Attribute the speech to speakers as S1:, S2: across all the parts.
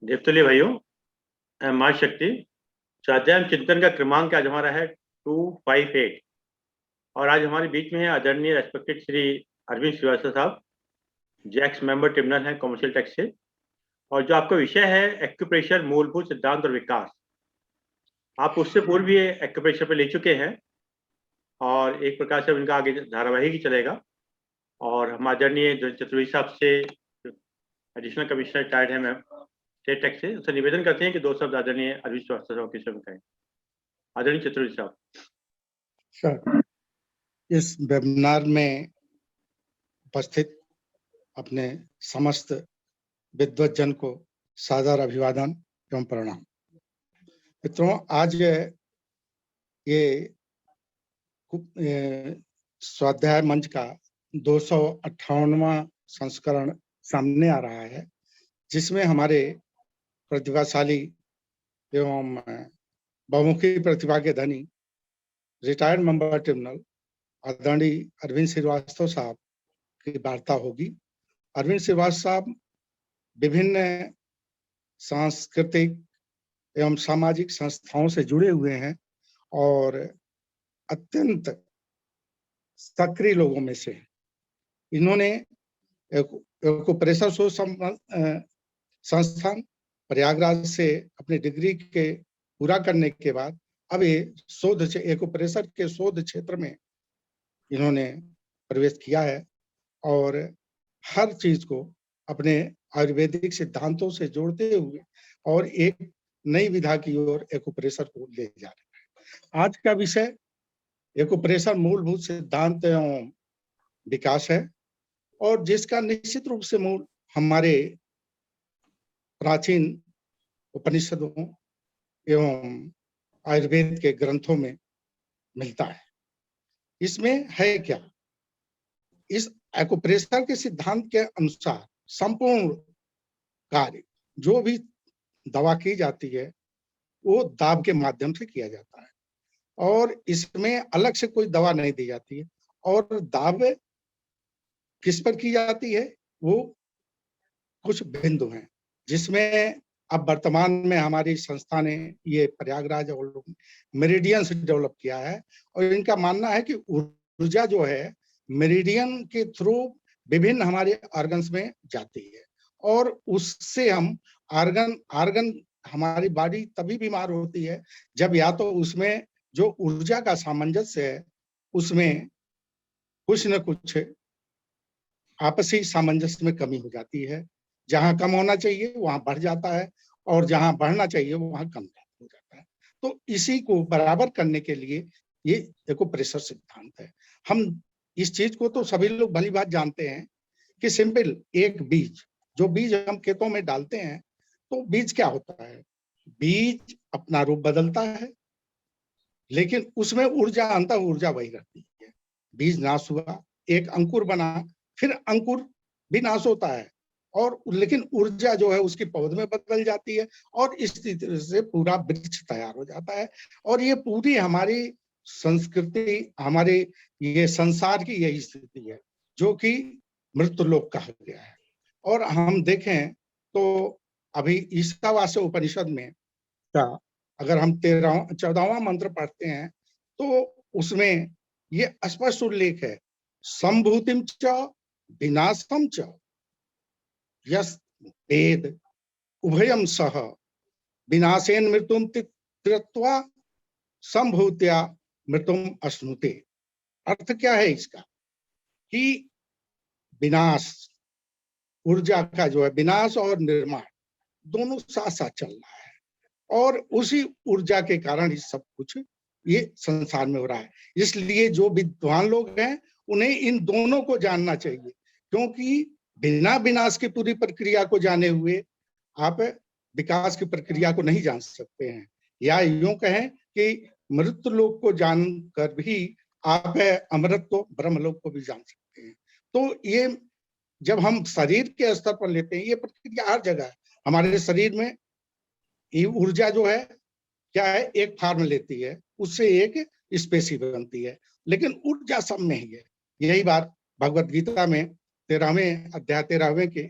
S1: देवतुल्य भाइयों, माँ शक्ति स्वाध्याय चिंतन का क्रमांक आज हमारा है 258। और आज हमारे बीच में है आदरणीय रेस्पेक्टेड श्री अरविंद श्रीवास्तव साहब, जैक्स मेंबर ट्रिब्यूनल है कमर्शियल टैक्स से। और जो आपका विषय है एक्यूप्रेशर मूलभूत सिद्धांत और विकास, आप उससे पूर्व भी एक्यूप्रेशर पे ले चुके हैं और एक प्रकार से उनका आगे धारावाहिक ही चलेगा। और हम आदरणीय चतुर्वेदी साहब से एडिशनल कमिश्नर रिटायर्ड है मैम स्टेट टैक्स से, उससे निवेदन करते हैं कि दो शब्द आदरणीय अरविंद श्रीवास्तव साहब के विषय में कहें। आदरणीय चतुर्वेदी साहब।
S2: सर, इस वेबिनार में उपस्थित अपने समस्त विद्वज्जन को सादर अभिवादन एवं प्रणाम। मित्रों, आज ये स्वाध्याय मंच का 258वां संस्करण सामने आ रहा है, जिसमें हमारे प्रतिभाशाली एवं बहुमुखी प्रतिभा के धनी रिटायर्ड मेंबर ट्रिब्यूनल आदरणीय अरविंद श्रीवास्तव साहब की वार्ता होगी। अरविंद श्रीवास्तव साहब विभिन्न सांस्कृतिक एवं सामाजिक संस्थाओं से जुड़े हुए हैं और अत्यंत सक्रिय लोगों में से इन्होंने एक्यूप्रेशर शोध संस्थान प्रयागराज से अपनी डिग्री के पूरा करने के बाद अब ये एक्यूप्रेशर के शोध क्षेत्र में इन्होंने प्रवेश किया है और हर चीज को अपने आयुर्वेदिक सिद्धांतों से जोड़ते हुए और एक नई विधा की ओर एक्यूप्रेशर को ले जा रहे हैं। आज का विषय एक्यूप्रेशर मूलभूत सिद्धांत एवं विकास है और जिसका निश्चित रूप से मूल हमारे प्राचीन उपनिषदों एवं आयुर्वेद के ग्रंथों में मिलता है। इसमें है क्या? इस एक्यूप्रेशर के सिद्धांत के अनुसार संपूर्ण कार्य जो भी दवा की जाती है वो दाब के माध्यम से किया जाता है और इसमें अलग से कोई दवा नहीं दी जाती है। और दाब किस पर की जाती है? वो कुछ बिंदु हैं जिसमें अब वर्तमान में हमारी संस्था ने ये प्रयागराज और मेरिडियंस डेवलप किया है और इनका मानना है कि ऊर्जा जो है मेरिडियन के थ्रू विभिन्न हमारे ऑर्गन्स में जाती है और उससे हम आर्गन हमारी बॉडी तभी बीमार होती है जब या तो उसमें जो ऊर्जा का सामंजस्य है उसमें कुछ न कुछ आपसी सामंजस्य में कमी हो जाती है। जहां कम होना चाहिए वहां बढ़ जाता है और जहां बढ़ना चाहिए वहां कम हो जाता है। तो इसी को बराबर करने के लिए ये एक्यूप्रेशर सिद्धांत है। हम इस चीज को तो सभी लोग भली बात जानते हैं कि सिंपल एक बीज, जो बीज हम खेतों में डालते हैं तो बीज क्या होता है? बीज अपना रूप बदलता है लेकिन उसमें ऊर्जा, अंतः ऊर्जा वही रहती है। बीज नाश हुआ, एक अंकुर बना, फिर अंकुर भी नाश होता है और लेकिन ऊर्जा जो है उसकी पौध में बदल जाती है और इस तरह से पूरा वृक्ष तैयार हो जाता है। और ये पूरी हमारी संस्कृति, हमारे ये संसार की यही स्थिति है जो कि मृत्युलोक कहा गया है। और हम देखें तो अभी ईशावास्य उपनिषद में का अगर हम 14वां मंत्र पढ़ते हैं तो उसमें ये स्पष्ट उल्लेख है, संभूतिम च विनाशम च यस वेद उभयम सह विनाशेन मृत्युम त्यक्त्वा संभूत्या मृत्युम अश्नुते। अर्थ क्या है इसका? कि विनाश, ऊर्जा का जो है विनाश और निर्माण दोनों साथ साथ चल रहा है और उसी ऊर्जा के कारण ही सब कुछ ये संसार में हो रहा है। इसलिए जो विद्वान लोग हैं उन्हें इन दोनों को जानना चाहिए, क्योंकि बिना विनाश की पूरी प्रक्रिया को जाने हुए आप विकास की प्रक्रिया को नहीं जान सकते हैं। या यूं कहें कि मृत्यु लोक को जानकर भी आप अमृत को, ब्रह्मलोक को भी जान सकते हैं। तो ये जब हम शरीर के स्तर पर लेते हैं, ये प्रक्रिया हर जगह है। हमारे शरीर में ये ऊर्जा जो है क्या है, एक फॉर्म लेती है, उससे एक स्पेसी बनती है, लेकिन ऊर्जा सब में ही है। यही बात भगवत गीता में 13वें अध्याय 13वें के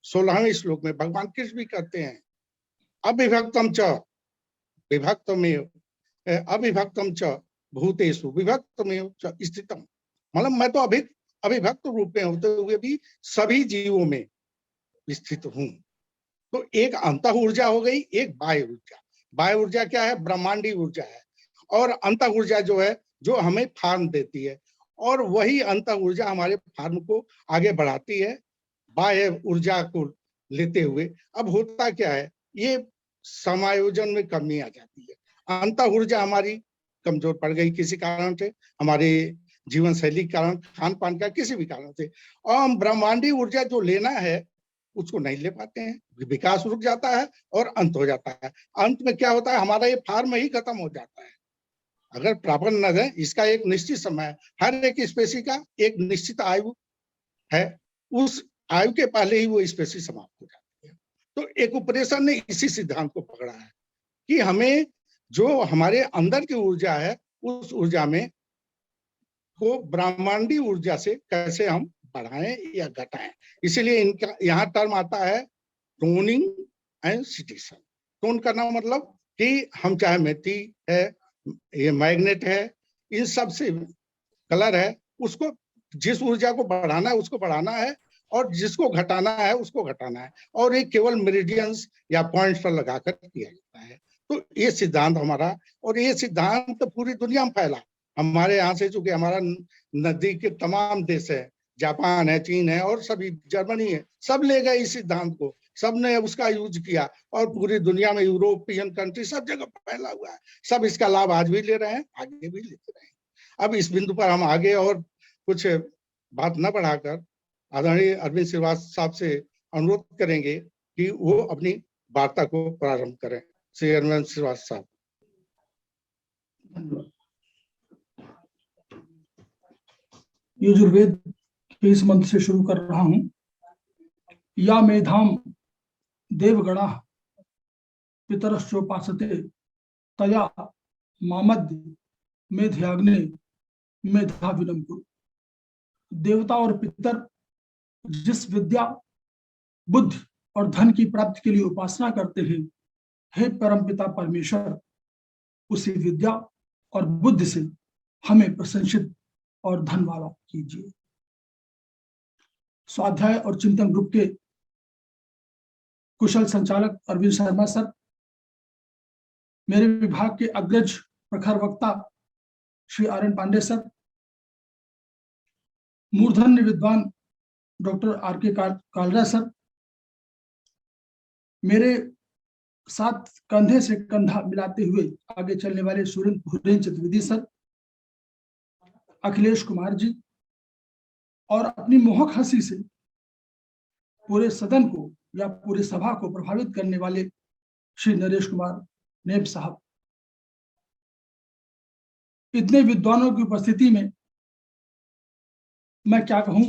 S2: 16वें श्लोक में भगवान कृष्ण भी कहते हैं अविभक्तम च विभक्तमेव अविभक्तम च भूतेषु विभक्तमेव च स्थितम। मतलब मैं तो अविभक्त रूप में होते हुए भी सभी जीवों में स्थित हूँ। तो एक अंतः ऊर्जा हो गई, एक बाह्य ऊर्जा। बाह्य ऊर्जा क्या है? ब्रह्मांडी ऊर्जा है। और अंतः ऊर्जा जो है, जो हमें फार्म देती है, और वही अंतः ऊर्जा हमारे फार्म को आगे बढ़ाती है बाह्य ऊर्जा को लेते हुए। अब होता क्या है, ये समायोजन में कमी आ जाती है। अंतः ऊर्जा हमारी कमजोर पड़ गई किसी कारण से, हमारे जीवन शैली के कारण, खान पान का किसी भी कारण से, और हम ब्रह्मांडी ऊर्जा जो लेना है उसको नहीं ले पाते हैं, विकास रुक जाता है और अंत हो जाता है। अंत में क्या होता है, हमारा ये फार्म ही खत्म हो जाता है। अगर प्रॉपर न है, इसका एक निश्चित समय है, हर एक स्पेसी का एक निश्चित आयु है, उस आयु के पहले ही वो स्पेसी समाप्त हो जाती है। तो एक्युप्रेशर ने इसी सिद्धांत को पकड़ा है कि हमें जो हमारे अंदर की ऊर्जा है, उस ऊर्जा में को ब्रह्मांडी ऊर्जा से कैसे हम बढ़ाएं या घटाएं। इसीलिए इनका यहाँ टर्म आता है टोनिंग एंड सिटेशन। टोन करना मतलब कि हम चाहे मेथी है, ये मैग्नेट है, इन सब से कलर है, उसको जिस ऊर्जा को बढ़ाना है उसको बढ़ाना है, और जिसको घटाना है उसको घटाना है, और ये केवल मेरिडियंस या पॉइंट्स पर लगाकर किया जाता है। तो ये सिद्धांत हमारा, और ये सिद्धांत तो पूरी दुनिया में फैला। हमारे यहाँ से चूंकि हमारा नजदीक के तमाम देश है, जापान है, चीन है, और सभी जर्मनी है, सब ले गए इस सिद्धांत को, सबने उसका यूज किया, और पूरी दुनिया में यूरोपियन कंट्री सब जगह फैला हुआ है। सब इसका लाभ आज भी ले रहे हैं, आगे भी लेते रहेंगे। अब इस बिंदु पर हम आगे और कुछ बात न बढ़ाकर आदरणीय अरविंद श्रीवास्तव साहब से अनुरोध करेंगे कि वो अपनी वार्ता को प्रारंभ करें। श्री अरविंद श्रीवास्तव साहब।
S3: यजुर्वेद के इस मंत्र से शुरू कर रहा हूं। या मेधाम देवगणा पितरश्चोपासते तया मामद्य मेधयाग्ने मेधाविनम कुरु। देवता और पितर जिस विद्या, बुद्धि और धन की प्राप्ति के लिए उपासना करते हैं, हे परमपिता परमेश्वर, उसी विद्या और बुद्धि से हमें प्रशंसित और धन वाला कीजिए। स्वाध्याय और चिंतन ग्रुप के कुशल संचालक अरविंद शर्मा सर, मेरे विभाग के अग्रज प्रखर वक्ता श्री आर.एन. पांडे सर, मूर्धन्य विद्वान डॉक्टर आर.के. कालरा सर, मेरे साथ कंधे से कंधा मिलाते हुए आगे चलने वाले सुरेंद्र चतुर्वेदी सर, अखिलेश कुमार जी, और अपनी मोहक हंसी से पूरे सदन को या पूरे सभा को प्रभावित करने वाले श्री नरेश कुमार नेब साहब। इतने विद्वानों की उपस्थिति में मैं क्या कहूं,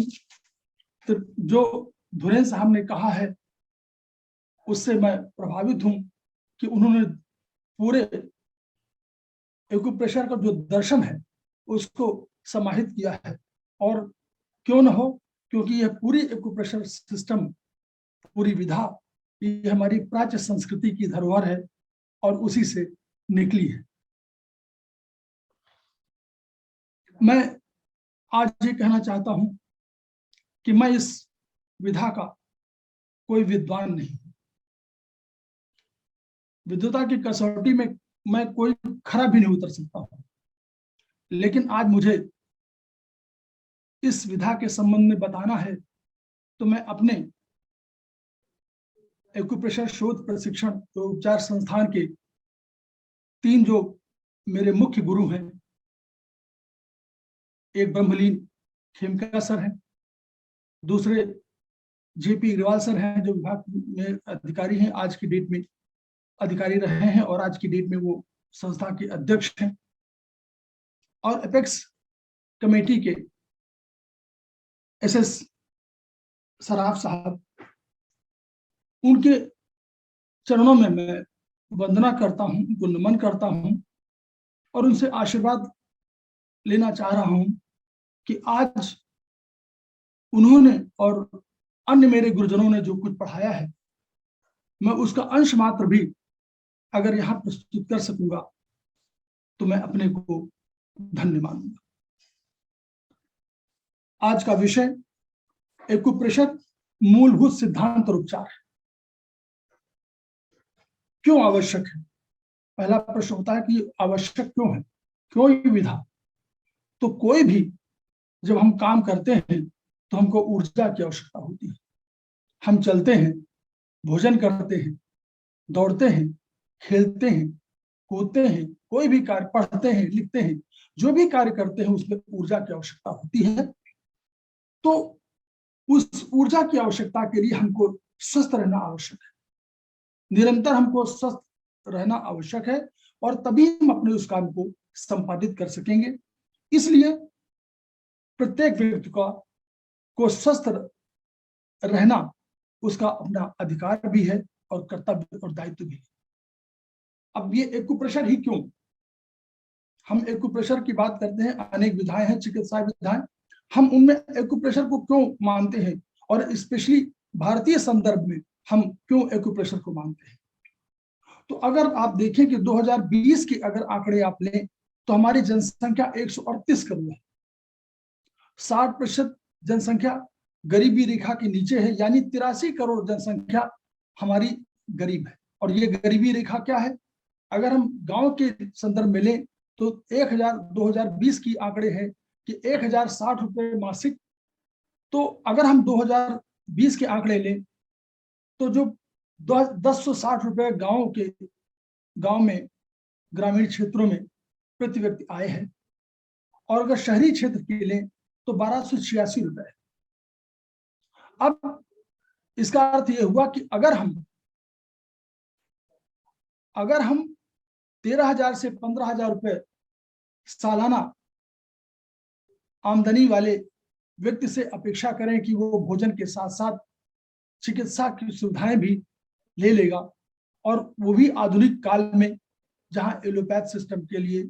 S3: तो जो धुरेन साहब ने कहा है उससे मैं प्रभावित हूं कि उन्होंने पूरे एक्यूप्रेशर का जो दर्शन है उसको समाहित किया है। और क्यों न हो, क्योंकि यह पूरी एक्यूप्रेशर सिस्टम, पूरी विधा, ये हमारी प्राच्य संस्कृति की धरोहर है और उसी से निकली है। मैं आज ये कहना चाहता हूं कि मैं इस विधा का कोई विद्वान नहीं, विद्वता की कसौटी में मैं कोई खरा भी नहीं उतर सकता हूं, लेकिन आज मुझे इस विधा के संबंध में बताना है तो मैं अपने एक्यूप्रेशर शोध प्रशिक्षण और उपचार संस्थान के 3 जो मेरे मुख्य गुरु हैं, एक ब्रह्मलीन खेमका सर हैं, दूसरे जेपी अग्रवाल सर हैं जो विभाग में अधिकारी हैं, आज की डेट में अधिकारी रहे हैं और आज की डेट में वो संस्था के अध्यक्ष हैं, और एपेक्स कमेटी के एसएस सराफ साहब। उनके चरणों में मैं वंदना करता हूं, उनको नमन करता हूं और उनसे आशीर्वाद लेना चाह रहा हूं कि आज उन्होंने और अन्य मेरे गुरुजनों ने जो कुछ पढ़ाया है, मैं उसका अंश मात्र भी अगर यहाँ प्रस्तुत कर सकूंगा तो मैं अपने को धन्य मानूंगा। आज का विषय एक्यूप्रेशर मूलभूत सिद्धांत और उपचार है। क्यों आवश्यक है? पहला प्रश्न होता है कि आवश्यक क्यों है, क्यों ये विधा? तो कोई भी जब हम काम करते हैं तो हमको ऊर्जा की आवश्यकता होती है। हम चलते हैं, भोजन करते हैं, दौड़ते हैं, खेलते हैं, कूदते हैं, कोई भी कार्य, पढ़ते हैं, लिखते हैं, जो भी कार्य करते हैं उसमें ऊर्जा की आवश्यकता होती है। तो उस ऊर्जा की आवश्यकता के लिए हमको स्वस्थ रहना आवश्यक है, निरंतर हमको स्वस्थ रहना आवश्यक है, और तभी हम अपने उस काम को संपादित कर सकेंगे। इसलिए प्रत्येक व्यक्ति को स्वस्थ रहना उसका अपना अधिकार भी है और कर्तव्य और दायित्व भी है। अब ये एक्यूप्रेशर ही क्यों? हम एक्यूप्रेशर की बात करते हैं, अनेक विधाएं हैं, चिकित्सा विधाएं, हम उनमें एक्यूप्रेशर को क्यों मानते हैं, और स्पेशली भारतीय संदर्भ में हम क्यों एक्यूप्रेशर को मानते हैं? तो अगर आप देखें कि 2020 के अगर आंकड़े आप लें तो हमारी जनसंख्या 138 करोड़ है। 60% जनसंख्या गरीबी रेखा के नीचे है, यानी 83 करोड़ जनसंख्या हमारी गरीब है। और ये गरीबी रेखा क्या है? अगर हम गांव के संदर्भ में लें तो 2020 की आंकड़े हैं कि 1060 रुपए मासिक। तो अगर हम 2020 के आंकड़े लें तो जो 1060 रुपए गांव में ग्रामीण क्षेत्रों में प्रति व्यक्ति आए हैं, और अगर शहरी क्षेत्र के लें तो 1286 रुपए है। अब इसका अर्थ यह हुआ कि अगर हम 13,000 से 15,000 रुपए सालाना आमदनी वाले व्यक्ति से अपेक्षा करें कि वो भोजन के साथ साथ चिकित्सा की सुविधाएं भी ले लेगा, और वो भी आधुनिक काल में जहां एलोपैथ सिस्टम के लिए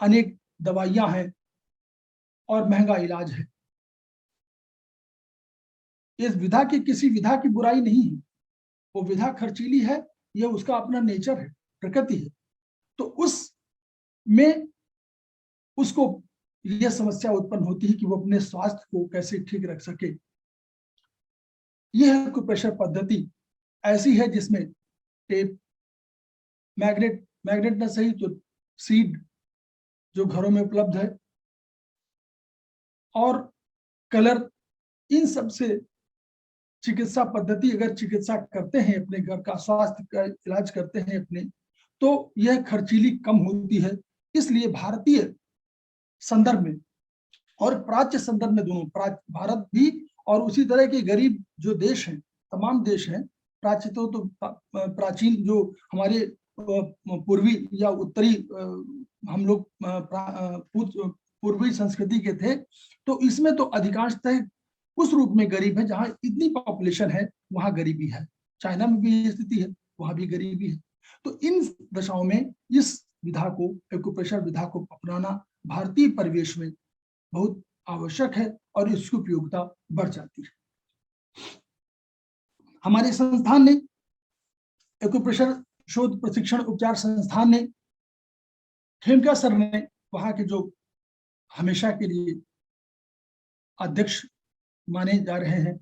S3: अनेक दवाइयां हैं और महंगा इलाज है। इस विधा की, किसी विधा की बुराई नहीं है, वो विधा खर्चीली है, यह उसका अपना नेचर है, प्रकृति है। तो उसमें उसको यह समस्या उत्पन्न होती है कि वो अपने स्वास्थ्य को कैसे ठीक रख सके। यह एक्यूप्रेशर पद्धति ऐसी है जिसमें टेप, मैग्नेट न सही तो सीड जो घरों में उपलब्ध है, और कलर, इन सब से चिकित्सा पद्धति, अगर चिकित्सा करते हैं, अपने घर का स्वास्थ्य का इलाज करते हैं अपने, तो यह खर्चीली कम होती है। इसलिए भारतीय संदर्भ में और प्राच्य संदर्भ में, दोनों, भारत भी और उसी तरह के गरीब जो देश हैं, तमाम देश हैं, प्राच्य तो प्राचीन जो हमारे पूर्वी या उत्तरी हम लोग पूर्वी संस्कृति के थे, तो इसमें तो अधिकांशतः उस रूप में गरीब है जहां इतनी पॉपुलेशन है वहां गरीबी है। चाइना में भी स्थिति है, वहां भी गरीबी है। तो इन दशाओं में इस विधा को, एक्यूप्रेशर विधा को अपनाना भारतीय परिवेश में बहुत आवश्यक है और इसकी उपयोगिता बढ़ जाती है। हमारे संस्थान ने, एक्यूप्रेशर शोध प्रशिक्षण उपचार संस्थान ने, खेमका सर ने, वहां के जो हमेशा के लिए अध्यक्ष माने जा रहे हैं,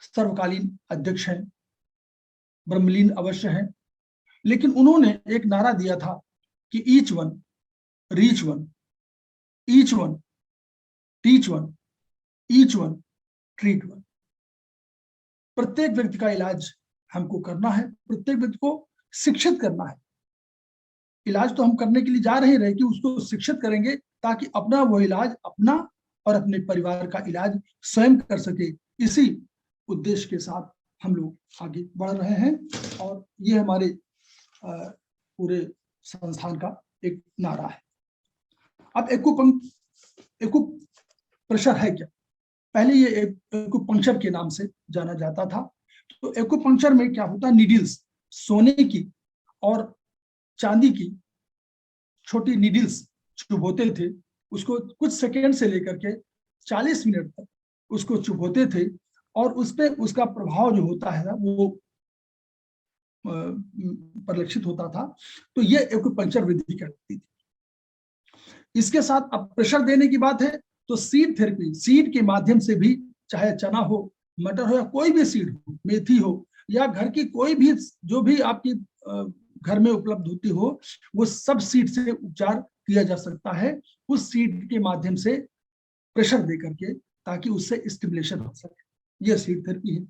S3: सर्वकालीन अध्यक्ष हैं, ब्रह्मलीन अवश्य हैं, लेकिन उन्होंने एक नारा दिया था कि each one reach one, each one teach one, each one treat one. प्रत्येक व्यक्ति का इलाज हमको करना है, प्रत्येक व्यक्ति को शिक्षित करना है। इलाज तो हम करने के लिए जा रहे कि उसको शिक्षित करेंगे ताकि अपना वो इलाज, अपना और अपने परिवार का इलाज स्वयं कर सके। इसी उद्देश्य के साथ हम लोग आगे बढ़ रहे हैं और ये हमारे पूरे संस्थान का एक नारा है। अब एक्यूप्रेशर है क्या? पहले ये एक्यूपंक्चर के नाम से जाना जाता था। तो एक्यूपंक्चर में क्या होता है, नीडल्स, सोने की और चांदी की छोटी नीडल्स चुभोते थे, उसको कुछ सेकेंड से लेकर के 40 मिनट तक उसको चुभोते थे और उस पे उसका प्रभाव जो होता है वो परिलक्षित होता था। तो ये एक्यूपंक्चर विधि कहलाती थी। इसके साथ अब प्रेशर देने की बात है तो सीड थेरेपी, सीड के माध्यम से भी, चाहे चना हो, मटर हो या कोई भी सीड हो, मेथी हो या घर की कोई भी जो भी आपकी घर में उपलब्ध होती हो, वो सब सीड से उपचार किया जा सकता है, उस सीड के माध्यम से प्रेशर दे करके, ताकि उससे स्टिमुलेशन हो सके। यह सीड थेरेपी है।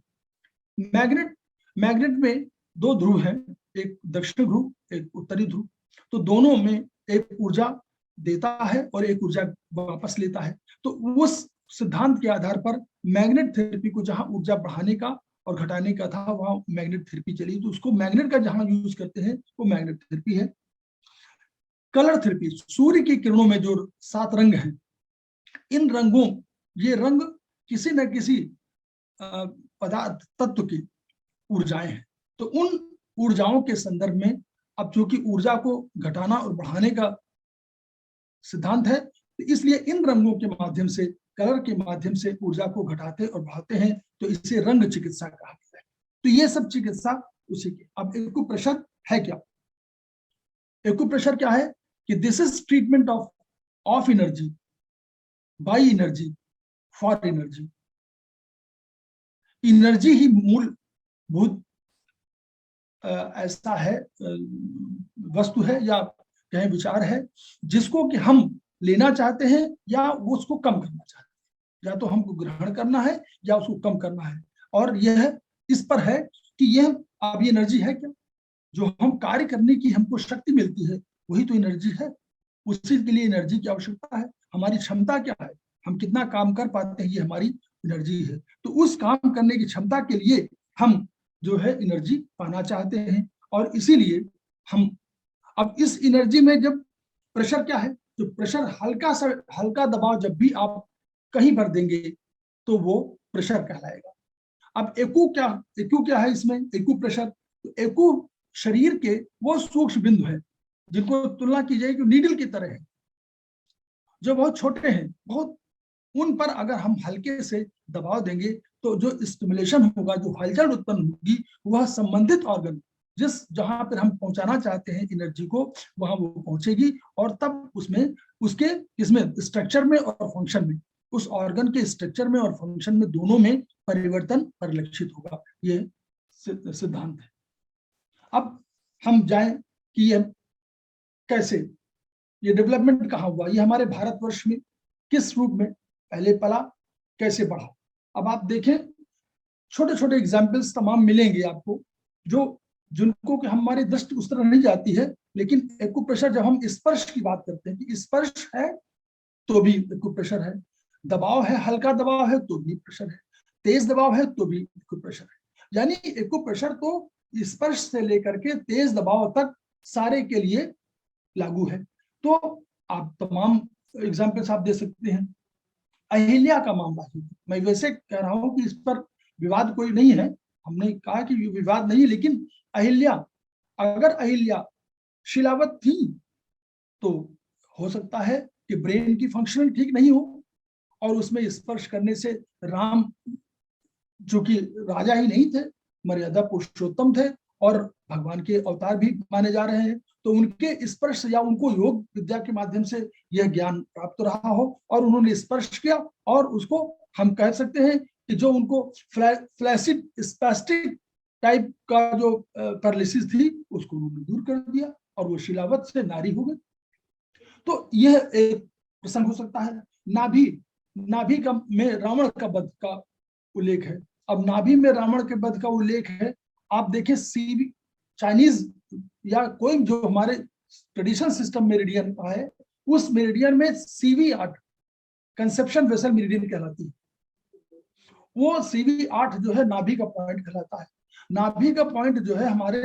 S3: मैग्नेट, मैग्नेट में दो ध्रुव हैं, एक दक्षिण ध्रुव, एक उत्तरी ध्रुव। तो दोनों में एक ऊर्जा देता है और एक ऊर्जा वापस लेता है। तो उस सिद्धांत के आधार पर मैग्नेट थेरेपी को जहां ऊर्जा बढ़ाने का और घटाने का था, वहां मैग्नेट थेरेपी चली। तो उसको मैग्नेट का जहां यूज करते हैं वो मैग्नेट थेरेपी है। कलर थेरेपी, सूर्य की किरणों में जो 7 रंग हैं, इन रंगों, ये रंग किसी न किसी पदार्थ तत्व की ऊर्जाएं हैं। तो उन ऊर्जाओं के संदर्भ में, अब चूंकि ऊर्जा को घटाना और बढ़ाने का सिद्धांत है, तो इसलिए इन रंगों के माध्यम से, कलर के माध्यम से ऊर्जा को घटाते और बढ़ाते हैं। तो इसे रंग चिकित्सा कहा गया है। तो ये सब चिकित्सा उसी की। अब एक्यूप्रेशर है क्या? एक्यूप्रेशर क्या है कि this is treatment of energy by energy for energy. Energy ही मूलभूत ऐसा है, वस्तु है या कहें विचार है, जिसको कि हम लेना चाहते हैं या वो उसको कम करना चाहते हैं। या तो हमको ग्रहण करना है या उसको कम करना है। और यह इस पर है कि यह अब ये एनर्जी है क्या, जो हम कार्य करने की हमको शक्ति मिलती है, वही तो एनर्जी है। उसी के लिए एनर्जी की आवश्यकता है। हमारी क्षमता क्या है, हम कितना काम कर पाते हैं, ये हमारी एनर्जी है। तो उस काम करने की क्षमता के लिए हम जो है एनर्जी पाना चाहते हैं। और इसीलिए हम अब इस एनर्जी में, जब प्रेशर क्या है, तो प्रेशर हल्का दबाव जब भी आप कहीं पर देंगे तो वो प्रेशर कहलाएगा। अब एक्यू क्या है इसमें? एक्यू प्रेशर, तो एक्यू शरीर के वो सूक्ष्म बिंदु है जिनको तुलना की जाए कि नीडल की तरह है, जो बहुत छोटे हैं, बहुत, उन पर अगर हम हल्के से दबाव देंगे तो जो स्टिमुलेशन होगा, जो हलचल उत्पन्न होगी, वह संबंधित ऑर्गन, जहां पर हम पहुंचाना चाहते हैं एनर्जी को, वहां वो पहुंचेगी। और तब उसमें उसके इसमें स्ट्रक्चर में और फंक्शन में, उस ऑर्गन के स्ट्रक्चर में और फंक्शन में, दोनों में परिवर्तन परिलक्षित होगा। ये सिद्धांत है। अब हम जाएं कि ये कैसे, ये डेवलपमेंट कहाँ हुआ, ये हमारे भारतवर्ष में किस रूप में पहले पला, कैसे बढ़ा। अब आप देखें, छोटे छोटे एग्जाम्पल्स तमाम मिलेंगे आपको, जो जिनको कि हमारी दृष्टि उस तरह नहीं जाती है। लेकिन एक्यूप्रेशर, जब हम स्पर्श की बात करते हैं कि स्पर्श है तो भी एक्यूप्रेशर है, दबाव है, हल्का दबाव है तो भी प्रेशर है, तेज दबाव है तो भी एक्यूप्रेशर है। यानी एक्यूप्रेशर तो स्पर्श से लेकर के तेज दबाव तक सारे के लिए लागू है। तो आप तमाम एग्जाम्पल्स आप दे सकते हैं। अहिल्या का मामला है, मैं वैसे कह रहा हूं कि इस पर विवाद कोई नहीं है, हमने कहा कि विवाद नहीं, लेकिन अहिल्या, अगर अहिल्या शिलावत थी तो हो सकता है कि ब्रेन की फंक्शनिंग ठीक नहीं हो और उसमें स्पर्श करने से राम, जो कि राजा ही नहीं थे, मर्यादा पुरुषोत्तम थे और भगवान के अवतार भी माने जा रहे हैं, तो उनके स्पर्श या उनको योग विद्या के माध्यम से यह ज्ञान प्राप्त रहा हो और उन्होंने स्पर्श किया, और उसको हम कह सकते हैं कि जो उनको फ्लैसिड स्पैस्टिक टाइप का जो पैरालिसिस थी, उसको उन्होंने दूर कर दिया और वो शिलावत से नारी हो गई। तो यह एक प्रसंग हो सकता है। नाभि का में रावण का वध का उल्लेख है। अब नाभि में रावण के वध का उल्लेख है। आप देखें, सीवी चाइनीज या कोई जो हमारे ट्रेडिशनल सिस्टम मेरिडियन का है, उस मेरिडियन में CV8 कंसेप्शन वेसल मेरिडियन कहलाती है। वो CV8 जो है नाभि का पॉइंट कहलाता है। नाभि का पॉइंट जो है हमारे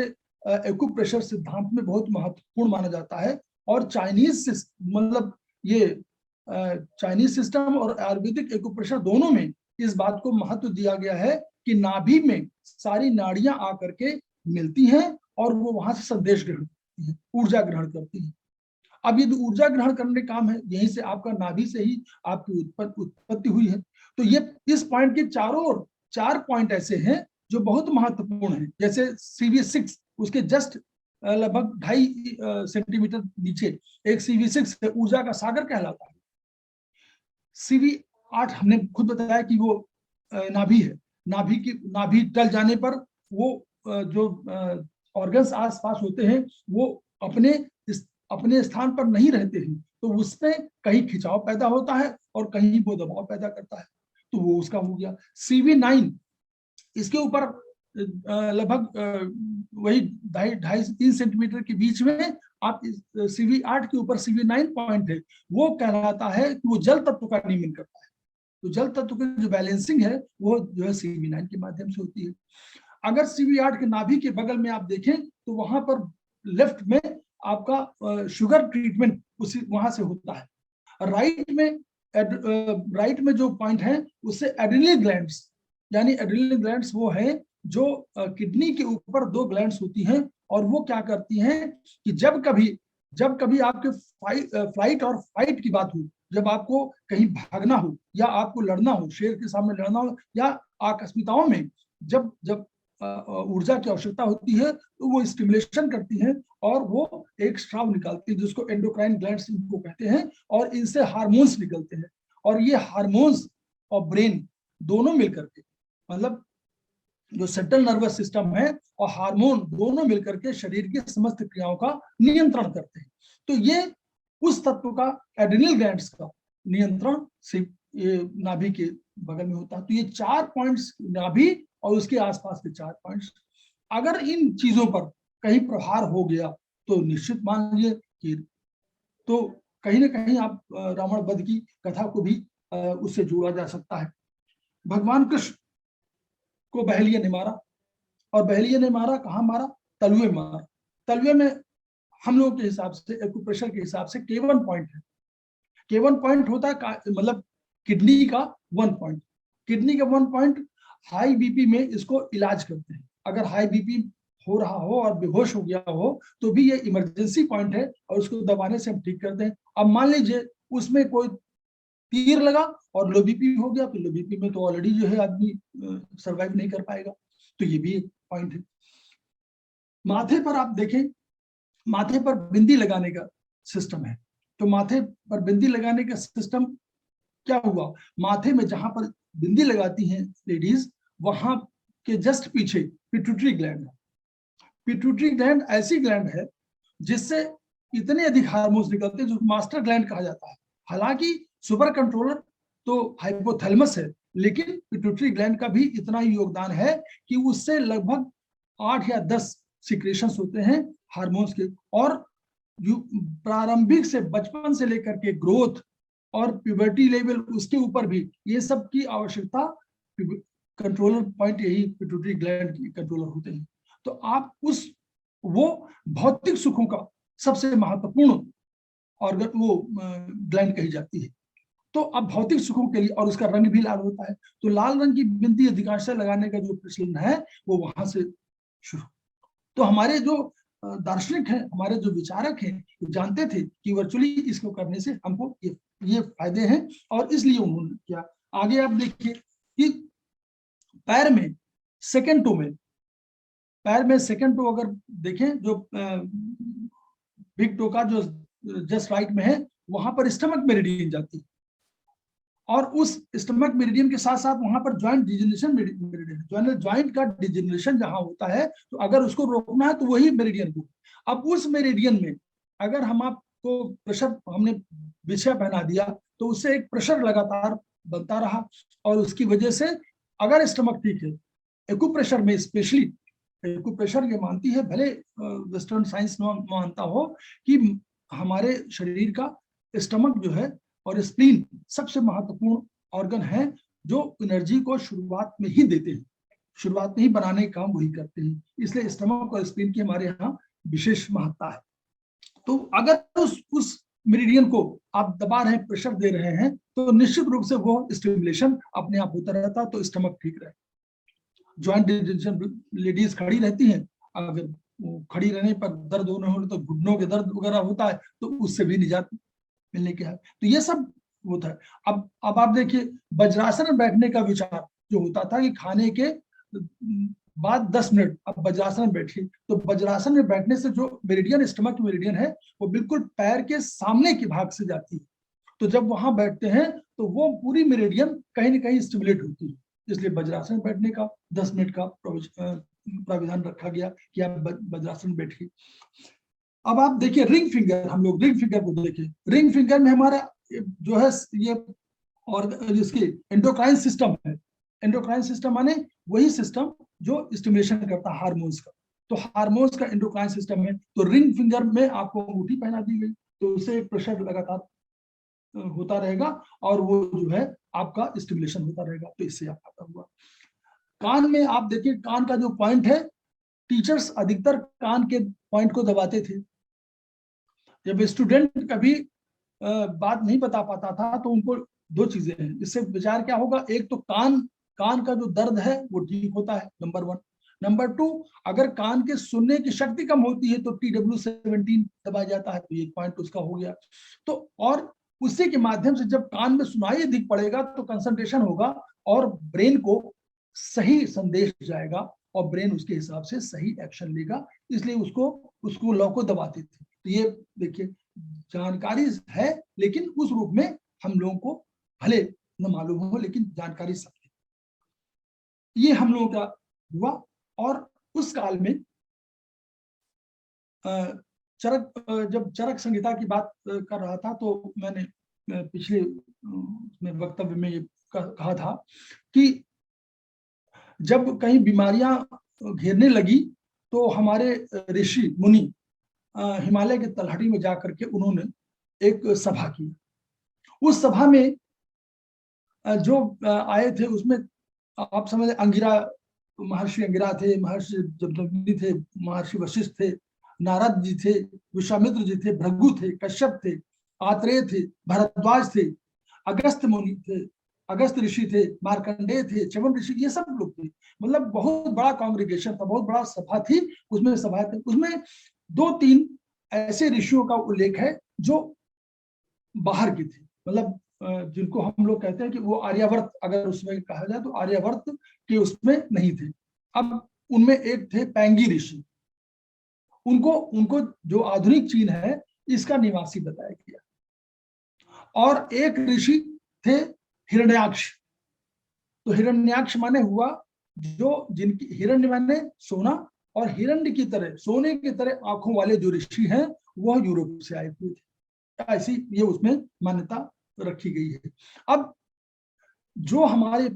S3: एक्यूप्रेशर सिद्धांत में बहुत महत्वपूर्ण माना जाता है। और चाइनीज, मतलब ये चाइनीज सिस्टम और आयुर्वेदिक एक्यूप्रेशर दोनों में इस बात को महत्व दिया गया है कि नाभि में सारी नाड़ियां आकर के मिलती हैं और वो वहां से संदेश ग्रहण करती हैं, ऊर्जा ग्रहण करती हैं। अब ये ऊर्जा ग्रहण करने काम है, यहीं से आपका नाभि से ही आपकी उत्पत्ति हुई है। तो ये इस पॉइंट के चारों ओर 4 पॉइंट ऐसे हैं जो बहुत महत्वपूर्ण हैं। जैसे CV6 उसके जस्ट लगभग 2.5 सेंटीमीटर नीचे एक CV6 ऊर्जा का सागर कहलाता है। CV8 हमने खुद बताया कि वो नाभि है। नाभि टल जाने पर वो जो ऑर्गन्स आसपास होते हैं वो अपने स्थान पर नहीं रहते हैं, तो उसमें कहीं खिंचाव पैदा होता है और कहीं वो दबाव पैदा करता है, तो वो उसका हो गया। CV9 इसके ऊपर लगभग वही 2.5 से 3 सेंटीमीटर के बीच में आप CV8 के ऊपर CV9 पॉइंट है, वो कहलाता है कि वो जल तत्व का नियमन करता है। तो जल तत्व की जो बैलेंसिंग है वो जो है CV9 के माध्यम से होती है। अगर CV8 के नाभि के बगल में आप देखें तो वहां पर लेफ्ट में आपका शुगर ट्रीटमेंट उसी वहां से होता है। राइट में जो पॉइंट है उससे एड्रिनल ग्लैंड्स, यानी एड्रिनल ग्लैंड्स वो है जो किडनी के ऊपर 2 ग्लैंड्स होती हैं, और वो क्या करती हैं कि जब कभी आपके फ्लाइट और फाइट की बात हो, जब आपको कहीं भागना हो या आपको लड़ना हो, शेर के सामने लड़ना हो, या आकस्मिकताओं में जब ऊर्जा की आवश्यकता होती है तो वो स्टिमुलेशन करती हैं और वो एक स्राव निकालती है जिसको एंडोक्राइन ग्लैंड्स इनको कहते हैं, और इनसे हार्मोन्स निकलते हैं। और ये हार्मोन्स और ब्रेन दोनों मिलकर के, मतलब जो सेंट्रल नर्वस सिस्टम है और हार्मोन दोनों मिलकर के शरीर की समस्त क्रियाओं का नियंत्रण करते हैं। तो ये उस तत्व का, एड्रिनल ग्लैंड्स का नियंत्रण सिर्फ ये नाभि के बगल में होता है। तो ये 4 पॉइंट्स नाभि और उसके आसपास के 4 पॉइंट्स, अगर इन चीजों पर कहीं प्रहार हो गया तो निश्चित मान लीजिए कि तो कहीं ना कहीं आप रावण वध की कथा को भी उससे जोड़ा जा सकता है। भगवान कृष्ण को बहेलिया ने मारा, और बहेलिया ने मारा कहाँ मारा? तलवे मारा। तलवे में हम लोगों के हिसाब से, एक्यूप्रेशर के हिसाब से K1 पॉइंट है। K1 पॉइंट होता है मतलब किडनी का 1 पॉइंट। किडनी का 1 पॉइंट हाई बीपी में इसको इलाज करते हैं। अगर हाई बीपी हो रहा हो और बेहोश हो गया हो तो भी ये इमरजेंसी पॉइंट है और उसको दबाने से हम ठीक करते हैं। अब मान लीजिए उसमें कोई तीर लगा और लो बीपी हो गया, तो लो बीपी में तो ऑलरेडी जो है आदमी सरवाइव नहीं कर पाएगा, तो ये भी एक पॉइंट है। माथे पर आप देखें, माथे पर बिंदी लगाने का सिस्टम है। तो माथे पर बिंदी लगाने का सिस्टम क्या हुआ? माथे में जहां पर बिंदी लगाती हैं लेडीज, वहां के जस्ट पीछे पिट्यूटरी ग्लैंड है। पिट्यूटरी ग्लैंड ऐसी ग्लैंड है जिससे इतने अधिक हार्मोन्स निकलते हैं जो मास्टर ग्लैंड कहा जाता है। हालांकि सुपर कंट्रोलर तो हाइपोथैलेमस है, लेकिन पिट्यूटरी ग्लैंड का भी इतना ही योगदान है कि उससे लगभग 8 या 10 सिक्रेशंस होते हैं हार्मोन्स के, और प्रारंभिक से बचपन से लेकर के ग्रोथ और प्यूबर्टी लेवल उसके ऊपर भी ये सब की आवश्यकता कंट्रोलर पॉइंट यही पिट्यूटरी ग्लैंड की कंट्रोलर होते हैं। तो आप वो भौतिक सुखों का सबसे महत्वपूर्ण ऑर्गन वो ग्लैंड कही जाती है। तो अब भौतिक सुखों के लिए, और उसका रंग भी लाल होता है, तो लाल रंग की बिंदी अधिकांश लगाने का जो प्रचलन है वो वहां से शुरू। तो हमारे जो दार्शनिक हैं, हमारे जो विचारक हैं, जानते थे कि वर्चुअली इसको करने से हमको ये फायदे हैं, और इसलिए उन्होंने किया। आगे आप देखिए कि पैर में सेकेंड टो में, पैर में सेकेंड टो अगर देखें, जो बिग टो का जो जस्ट राइट में है, वहां पर स्टमक मेरिडियन जाती है, और उस स्टमक मेरिडियन के साथ साथ वहां पर जॉइंट डिजेनरेशन मेरिडियन, जॉइंट का डिजेनरेशन जहां होता है, तो अगर उसको रोकना है तो वही मेरिडियन को। अब उस मेरिडियन में अगर हम आपको प्रेशर, हमने विषय पहना दिया, तो उससे एक प्रेशर लगातार बनता रहा, और उसकी वजह से अगर स्टमक ठीक है, एक्यूप्रेशर में स्पेशली, एक्यूप्रेशर ये मानती है, भले वेस्टर्न साइंस मानता हो, कि हमारे शरीर का स्टमक जो है और स्प्लीन सबसे महत्वपूर्ण ऑर्गन है, जो एनर्जी को शुरुआत में ही देते हैं, शुरुआत में ही बनाने का काम वही करते हैं। इसलिए स्टमक और स्प्लीन की हमारे यहाँ विशेष महत्ता है। तो अगर उस मेरिडियन को आप दबा रहे हैं, प्रेशर दे रहे हैं, तो निश्चित रूप से वो स्टिमुलेशन अपने आप होता रहता है, तो स्टमक ठीक रहे। जॉइंट डिजेनरेशन, लेडीज खड़ी रहती हैं, अगर खड़ी रहने पर दर्द होने तो घुटनों के दर्द वगैरह होता है, तो उससे भी निजात मिलने के है। तो ये सब होता है। अब आप देखिए, वज्रासन में बैठने का विचार जो होता था कि खाने के बाद 10 मिनट आप वज्रासन में बैठिए। तो वज्रासन में बैठने से जो मेरिडियन, स्टमक मेरिडियन है, वो बिल्कुल पैर के सामने के भाग से जाती है। तो जब वहां बैठते हैं तो वो पूरी मेरिडियन कहीं ना कहीं स्टिमुलेट होती है। इसलिए वज्रासन में बैठने का 10 मिनट का प्राविधान रखा गया कि आप वज्रासन में बैठिए। अब आप देखिए रिंग फिंगर, हम लोग रिंग फिंगर को देखिए। रिंग फिंगर में हमारा जो है ये और जिसकी एंडोक्राइन सिस्टम है। एंडोक्राइन सिस्टम माने वही सिस्टम जो स्टिमुलेशन करता है हार्मोन्स का। तो हार्मोन्स का एंडोक्राइन सिस्टम है। तो रिंग फिंगर में आपको अंगूठी पहना दी गई, तो उससे प्रेशर लगातार होता रहेगा और वो जो है आपका स्टिमुलेशन होता रहेगा। तो इससे आप आता हुआ। कान में आप देखिए, कान का जो पॉइंट है, टीचर्स अधिकतर कान के पॉइंट को दबाते थे। जब स्टूडेंट कभी बात नहीं बता पाता था तो उनको दो चीजें हैं, इससे विचार क्या होगा, एक तो कान का जो दर्द है वो ठीक होता है, नंबर 1। नंबर 2, अगर कान के सुनने की शक्ति कम होती है तो TW17 दबाया जाता है, तो एक पॉइंट उसका हो गया। तो और उसी के माध्यम से जब कान में सुनाई अधिक पड़ेगा तो कंसंट्रेशन होगा और ब्रेन को सही संदेश जाएगा और ब्रेन उसके हिसाब से सही एक्शन लेगा, इसलिए उसको लॉ को दबाते थे। तो ये देखिए जानकारी है, लेकिन उस रूप में हम लोगों को भले न मालूम हो, लेकिन जानकारी सब है। ये हम लोगों का हुआ। और उस काल में जब चरक संहिता की बात कर रहा था तो मैंने पिछले वक्तव्य में ये कहा था कि जब कहीं बीमारियां घेरने लगी तो हमारे ऋषि मुनि हिमालय के तलहटी में जाकर के उन्होंने एक सभा की। उस सभा में जो आए थे उसमें आप समझ, अंगिरा, महर्षि अंगिरा थे, महर्षि जमदग्नि थे, महर्षि वशिष्ठ थे, नारद जी थे, विश्वामित्र जी थे, भृगु थे, कश्यप थे, आत्रेय थे, भरद्वाज थे, अगस्त मुनि थे, अगस्त ऋषि थे, मार्कंडेय थे, च्यवन ऋषि, ये सब लोग थे। मतलब बहुत बड़ा कांग्रेगेशन था, बहुत बड़ा सभा थी। उसमें 2-3 ऐसे ऋषियों का उल्लेख है जो बाहर की थे, मतलब जिनको हम लोग कहते हैं कि वो आर्यावर्त, अगर उसमें कहा जाए तो आर्यावर्त के उसमें नहीं थे। अब उनमें एक थे पैंगी ऋषि। उनको जो आधुनिक चीन है इसका निवासी बताया गया। और एक ऋषि थे हिरण्याक्ष। तो हिरण्याक्ष माने हुआ जो जिनकी, हिरण्य माने सोना, और हिरण्य की तरह, सोने की तरह आंखों वाले जो ऋषि हैं वह यूरोप से आए हुए थे। ऐसी ये उसमें मान्यता रखी गई है। अब जो हमारे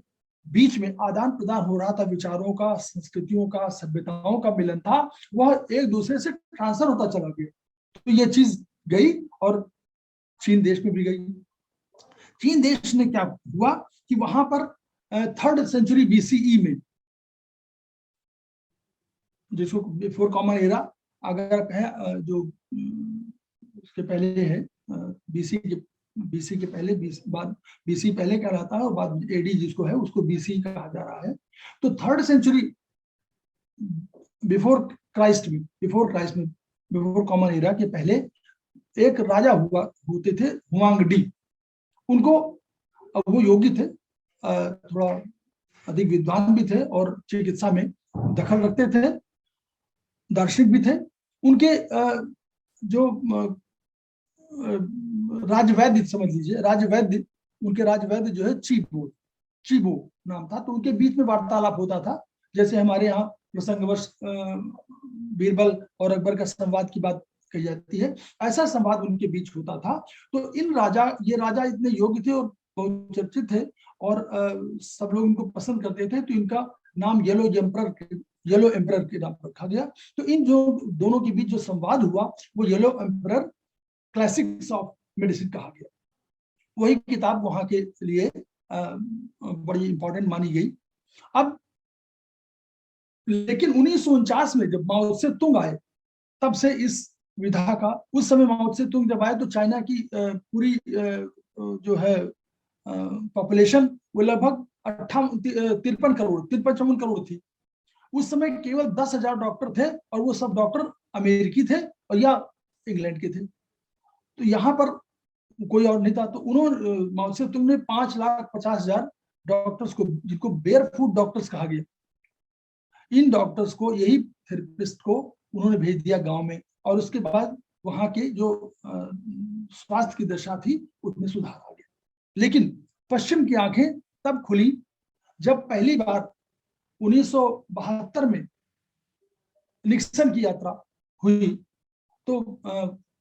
S3: बीच में आदान प्रदान हो रहा था विचारों का, संस्कृतियों का, सभ्यताओं का मिलन था, वह एक दूसरे से ट्रांसफर होता चला गया। तो ये चीज गई और चीन देश में भी गई। चीन देश में क्या हुआ कि वहां पर 3rd सेंचुरी BCE में, जिसको बिफोर कॉमन एरा अगर कहें, जो उसके पहले है, BC के पहले, बाद BC पहले कहलाता है और बाद AD जिसको है उसको BC कहा जा रहा है। तो 3rd सेंचुरी बिफोर क्राइस्ट में, बिफोर कॉमन एरा के पहले एक राजा होते थे हुआंगडी। उनको, अब वो योगी थे, थोड़ा अधिक विद्वान भी थे और चिकित्सा में दखल रखते थे, दार्शनिक भी थे। उनके जो राजवैद्य समझ लीजिए, राजवैद्य, उनके राजवैद्य जो है चीबो नाम था। तो उनके बीच में वार्तालाप होता था, जैसे हमारे यहाँ प्रसंगवश बीरबल और अकबर का संवाद की बात कही जाती है, ऐसा संवाद उनके बीच होता था। तो ये राजा इतने योग्य थे और बहुत चर्चित थे और सब लोग इनको पसंद करते थे, तो इनका नाम येलो एम्परर के नाम पर रखा गया। तो इन जो दोनों के बीच जो संवाद हुआ वो yellow emperor classics of medicine कहा गया। वही किताब वहां के लिए बड़ी इंपॉर्टेंट मानी गई। अब लेकिन 1949 में जब माओ से तुंग आए, तब से इस विधा का, उस समय माओ से तुंग जब आए तो चाइना की पूरी जो है पॉपुलेशन वो लगभग 53 करोड़ थी। उस समय केवल 10,000 डॉक्टर थे और वो सब डॉक्टर अमेरिकी थे और या इंग्लैंड के थे। तो यहाँ पर कोई और नहीं था। तो उन्होंने, माओ से तुंग ने 5,50,000 डॉक्टर्स को, जिनको बेयर फूट डॉक्टर्स कहा गया, इन डॉक्टर्स को, यही थेरेपिस्ट को उन्होंने भेज दिया गांव में, और उसके बाद वहां के जो स्वास्थ्य की दशा थी उसमें सुधार आ गया। लेकिन पश्चिम की आंखें तब खुली जब पहली बार 1972 में निक्सन की यात्रा हुई। तो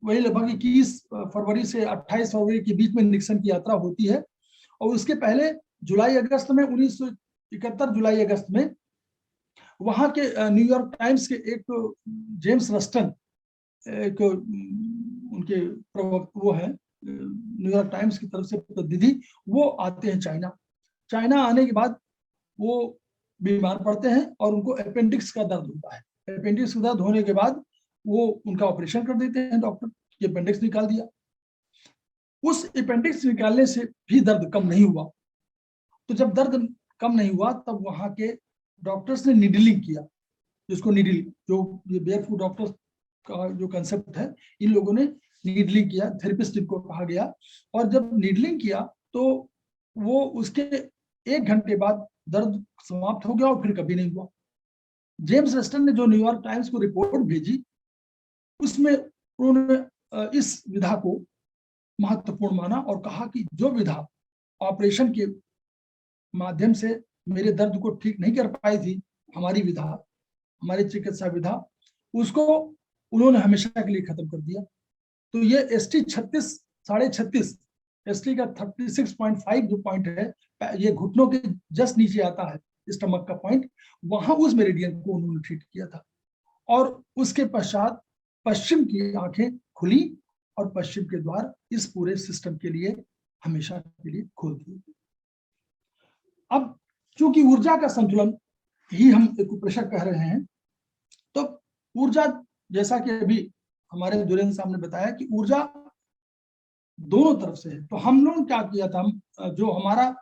S3: वही लगभग 21 फरवरी से 28 फरवरी के बीच में निक्सन की यात्रा होती है, और उसके पहले जुलाई अगस्त में 1971 जुलाई अगस्त में वहां के न्यूयॉर्क टाइम्स के एक जेम्स रस्टन, एक उनके प्रवक्ता वो है न्यूयॉर्क टाइम्स की तरफ से प्रतिनिधि, वो आते हैं चाइना। चाइना आने के बाद वो बीमार पड़ते हैं और उनको अपेंडिक्स का दर्द होता है। अपेंडिक्स का दर्द होने के बाद वो उनका ऑपरेशन कर देते हैं डॉक्टर, ये अपेंडिक्स निकाल दिया। उस अपेंडिक्स निकालने से भी दर्द कम नहीं हुआ। तो जब दर्द कम नहीं हुआ तब वहां के डॉक्टर्स ने नीडलिंग किया, जिसको नीडलिंग, जो ये बेयरफुट डॉक्टर्स का जो कंसेप्ट है, इन लोगों ने नीडलिंग किया, थेरेपिस्ट को कहा गया। और जब नीडलिंग किया तो वो उसके 1 घंटे बाद दर्द समाप्त हो गया और फिर कभी नहीं हुआ। जेम्स रस्टन ने जो न्यूयॉर्क टाइम्स को रिपोर्ट भेजी, उसमें उन्होंने इस विधा को महत्वपूर्ण माना और कहा कि जो विधा ऑपरेशन के माध्यम से मेरे दर्द को ठीक नहीं कर पाई थी, हमारी विधा, हमारी चिकित्सा विधा, उसको उन्होंने हमेशा के लिए खत्म कर दिया। तो ये ST 36.5 ST का 36.5 जो पॉइंट है, ये घुटनों के जस्ट नीचे आता है, स्टमक का पॉइंट, वहां उस मेरिडियन को उन्होंने ट्रीट किया था। और उसके पश्चात पश्चिम की आंखें खुली और पश्चिम के द्वार इस पूरे सिस्टम के लिए हमेशा के लिए खोल दिए। अब चूंकि ऊर्जा का संतुलन ही हम एक्यूप्रेशर कह रहे हैं, तो ऊर्जा, जैसा कि अभी हमारे दुरेंद्र साहब ने बताया कि ऊर्जा दोनों तरफ से है। तो हम लोगों ने क्या किया था, जो हमारा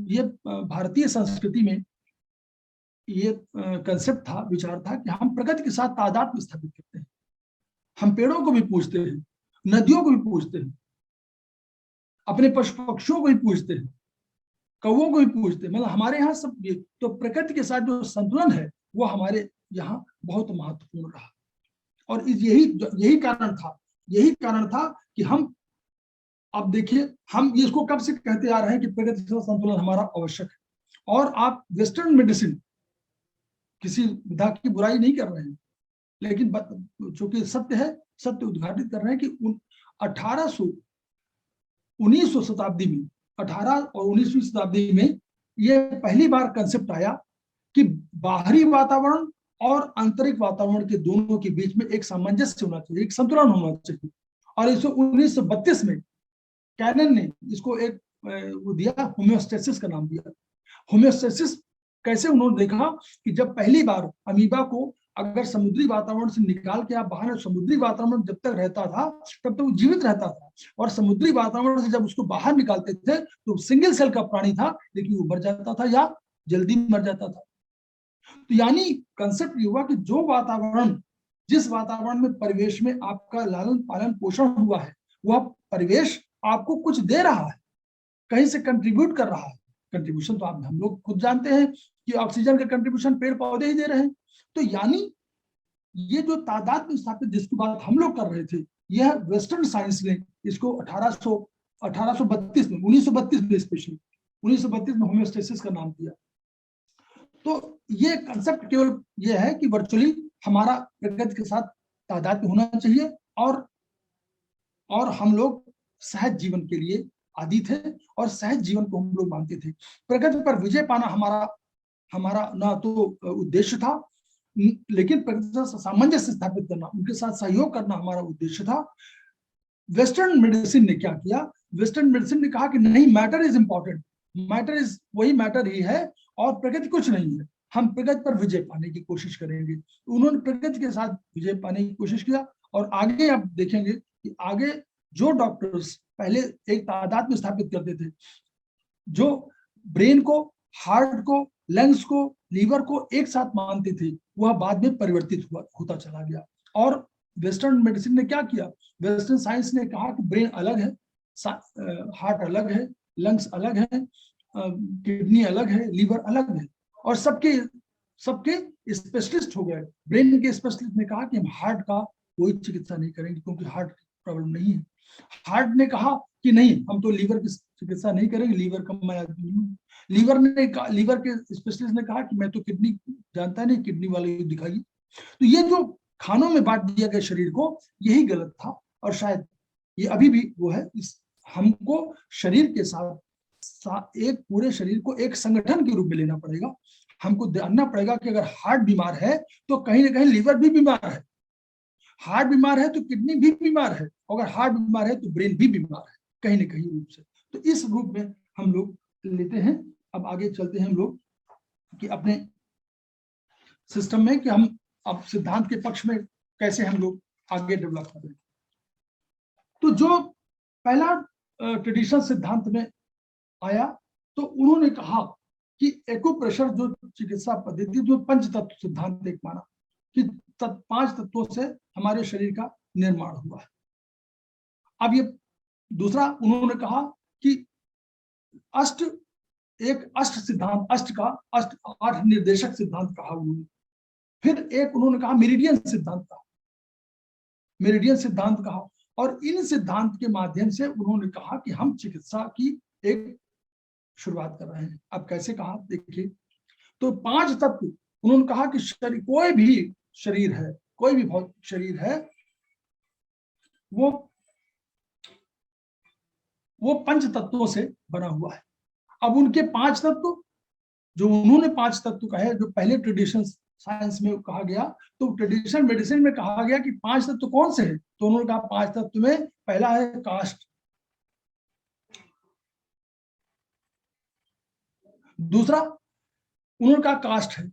S3: ये भारतीय संस्कृति में ये कंसेप्ट था, विचार था कि हम प्रकृति के साथ तादात्म्य स्थापित करते हैं। हम पेड़ों को भी पूजते हैं, नदियों को भी पूजते हैं, अपने पशु पक्षियों को भी पूजते हैं, कौओं को भी पूजते हैं। मतलब हमारे यहाँ सब ये, तो प्रकृति के साथ जो संतुलन है वो हमारे यहाँ बहुत महत्वपूर्ण रहा। और यही कारण था कि हम, अब देखिए, हम इसको कब से कहते आ रहे हैं कि प्रकृति के साथ संतुलन हमारा आवश्यक है। और आप वेस्टर्न मेडिसिन, किसी विधा की बुराई नहीं कर रहे हैं, लेकिन चूंकि सत्य है, सत्य उद्घाटित कर रहे हैं कि 19वीं शताब्दी में, 18 और 19वीं शताब्दी में ये पहली बार कंसेप्ट आया कि बाहरी वातावरण और आंतरिक वातावरण के दोनों के बीच में एक सामंजस्य होना चाहिए, एक संतुलन होना चाहिए। और 1932 में कैनन ने इसको एक वो दिया, होम्योस्टेसिस का नाम दिया। होम्योस्टेसिस कैसे उन्होंने देखा कि जब पहली बार अमीबा को अगर समुद्री वातावरण से निकाल के आप बाहर, समुद्री वातावरण जब तक रहता था तब तक वो जीवित रहता था, और समुद्री वातावरण से जब उसको बाहर निकालते थे तो सिंगल सेल का प्राणी था, लेकिन वो मर जाता था या जल्दी मर जाता था। तो यानी कंसेप्ट ये हुआ कि जो वातावरण, जिस वातावरण में परिवेश में आपका लालन पालन पोषण हुआ है, वह परिवेश आपको कुछ दे रहा है, कहीं से कंट्रीब्यूट कर रहा है। कंट्रीब्यूशन तो आप हम लोग खुद जानते हैं कि ऑक्सीजन का कंट्रीब्यूशन पेड़ पौधे ही दे रहे हैं। तो यानी ये जो तादात्म्य स्थापित जिसकी बात हम लोग कर रहे थे, यह वेस्टर्न साइंस ने इसको 1832 में, 1932 में, स्पेशली 1932 में होम्योस्टेसिस का नाम दिया। तो ये कंसेप्ट केवल ये है कि वर्चुअली हमारा प्रकृति के साथ तादात्म्य होना चाहिए, और हम लोग सहज जीवन के लिए आदि थे, और सहज जीवन को हम लोग मानते थे। प्रकृति पर विजय पाना हमारा ना तो उद्देश्य था, लेकिन प्रकृति के साथ सामंजस्य स्थापित करना, उनके साथ सहयोग करना हमारा उद्देश्य था। वेस्टर्न मेडिसिन ने क्या किया, वेस्टर्न मेडिसिन ने कहा कि नहीं, matter is important, matter is वही मैटर ही है और प्रकृति कुछ नहीं है, हम प्रकृति पर विजय पाने की कोशिश करेंगे। तो उन्होंने प्रकृति के साथ विजय पाने की कोशिश किया। और आगे आप देखेंगे कि आगे जो डॉक्टर्स पहले एक तादात्म्य स्थापित करते थे, जो ब्रेन को, हार्ट को, लंग्स को, लीवर को एक साथ मानते थे, वह बाद में परिवर्तित होता चला गया। और वेस्टर्न मेडिसिन ने क्या किया, वेस्टर्न साइंस ने कहा कि ब्रेन अलग है, हार्ट अलग है, लंग्स अलग है, किडनी अलग है, लीवर अलग है, और सबके सबके स्पेशलिस्ट हो गए। ब्रेन के स्पेशलिस्ट ने कहा कि हम हार्ट का कोई चिकित्सा नहीं करेंगे क्योंकि हार्ट की प्रॉब्लम नहीं है। हार्ट ने कहा कि नहीं, हम तो लीवर की चिकित्सा नहीं करेंगे, लीवर का मैं आदमी हूँ। लीवर के स्पेशलिस्ट ने कहा कि मैं तो किडनी जानता नहीं, किडनी वाले दिखाइए। तो ये जो खानों में बांट दिया गया शरीर को, यही गलत था और शायद ये अभी भी वो है। इस हमको शरीर के साथ एक पूरे शरीर को एक संगठन के रूप में लेना पड़ेगा। हमको जानना पड़ेगा कि अगर हार्ट बीमार है तो कहीं ना कहीं लीवर भी बीमार है, हार्ट बीमार है तो किडनी भी बीमार है, अगर हार्ट बीमार है तो ब्रेन भी बीमार है कहीं ना कहीं रूप से। तो इस रूप में हम लोग लेते हैं। अब आगे चलते हैं हम लोग कि अपने सिस्टम में कि हम अब सिद्धांत के पक्ष में कैसे हम लोग आगे डेवलप करें। तो जो पहला ट्रेडिशनल सिद्धांत में आया तो उन्होंने कहा कि एक्यूप्रेशर जो चिकित्सा पद्धति, जो पंच तत्व सिद्धांत एक माना कि 5 तत्वों से हमारे शरीर का निर्माण हुआ है। अब ये दूसरा उन्होंने कहा कि अष्ट सिद्धांत, अष्ट 8 निर्देशक सिद्धांत कहा उन्होंने। फिर एक उन्होंने कहा मेरिडियन सिद्धांत कहा। और इन सिद्धांत के माध्यम से उन्होंने कहा कि हम चिकित्सा की एक शुरुआत कर रहे हैं। अब कैसे कहा देखिए, तो 5 तत्व उन्होंने कहा कि शरीर, कोई भी शरीर है, कोई भी भौतिक शरीर है, वो 5 तत्वों से बना हुआ है। अब उनके 5 तत्व, जो उन्होंने 5 तत्व कहे, जो पहले ट्रेडिशनल साइंस में कहा गया, तो ट्रेडिशनल मेडिसिन में कहा गया कि 5 तत्व कौन से हैं। तो उन्होंने कहा 5 तत्व में पहला है कास्ट, दूसरा उन्होंने कहा कास्ट है,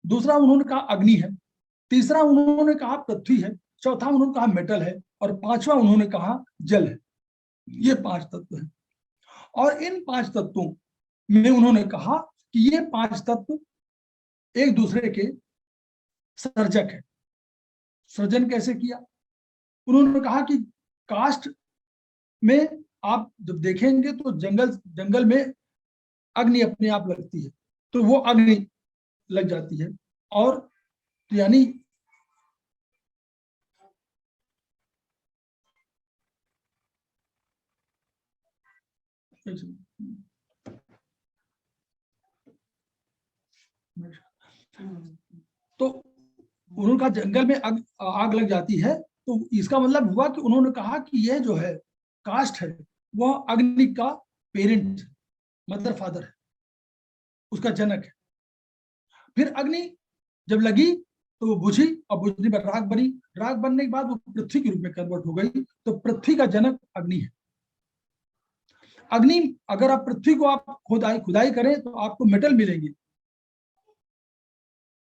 S3: दूसरा उन्होंने कहा अग्नि है, तीसरा उन्होंने कहा पृथ्वी है, चौथा उन्होंने कहा मेटल है और पांचवा उन्होंने कहा जल है। ये 5 तत्व हैं। और इन 5 तत्वों में उन्होंने कहा कि ये 5 तत्व एक दूसरे के सर्जक है। सृजन कैसे किया? उन्होंने कहा कि कास्ट में आप जब देखेंगे तो जंगल में अग्नि अपने आप लगती है, तो वो अग्नि लग जाती है। और यानी तो उन्होंने कहा जंगल में आग लग जाती है, तो इसका मतलब हुआ कि उन्होंने कहा कि यह जो है कास्ट है वह अग्नि का पेरेंट, मदर फादर है, उसका जनक है। फिर अग्नि जब लगी तो वो बुझी और बुझने पर राख बनी, राख बनने के बाद वो पृथ्वी के रूप में कन्वर्ट हो गई, तो पृथ्वी का जनक अग्नि है। अग्नि, अगर आप पृथ्वी को आप खुदाई करें तो आपको मेटल मिलेंगे,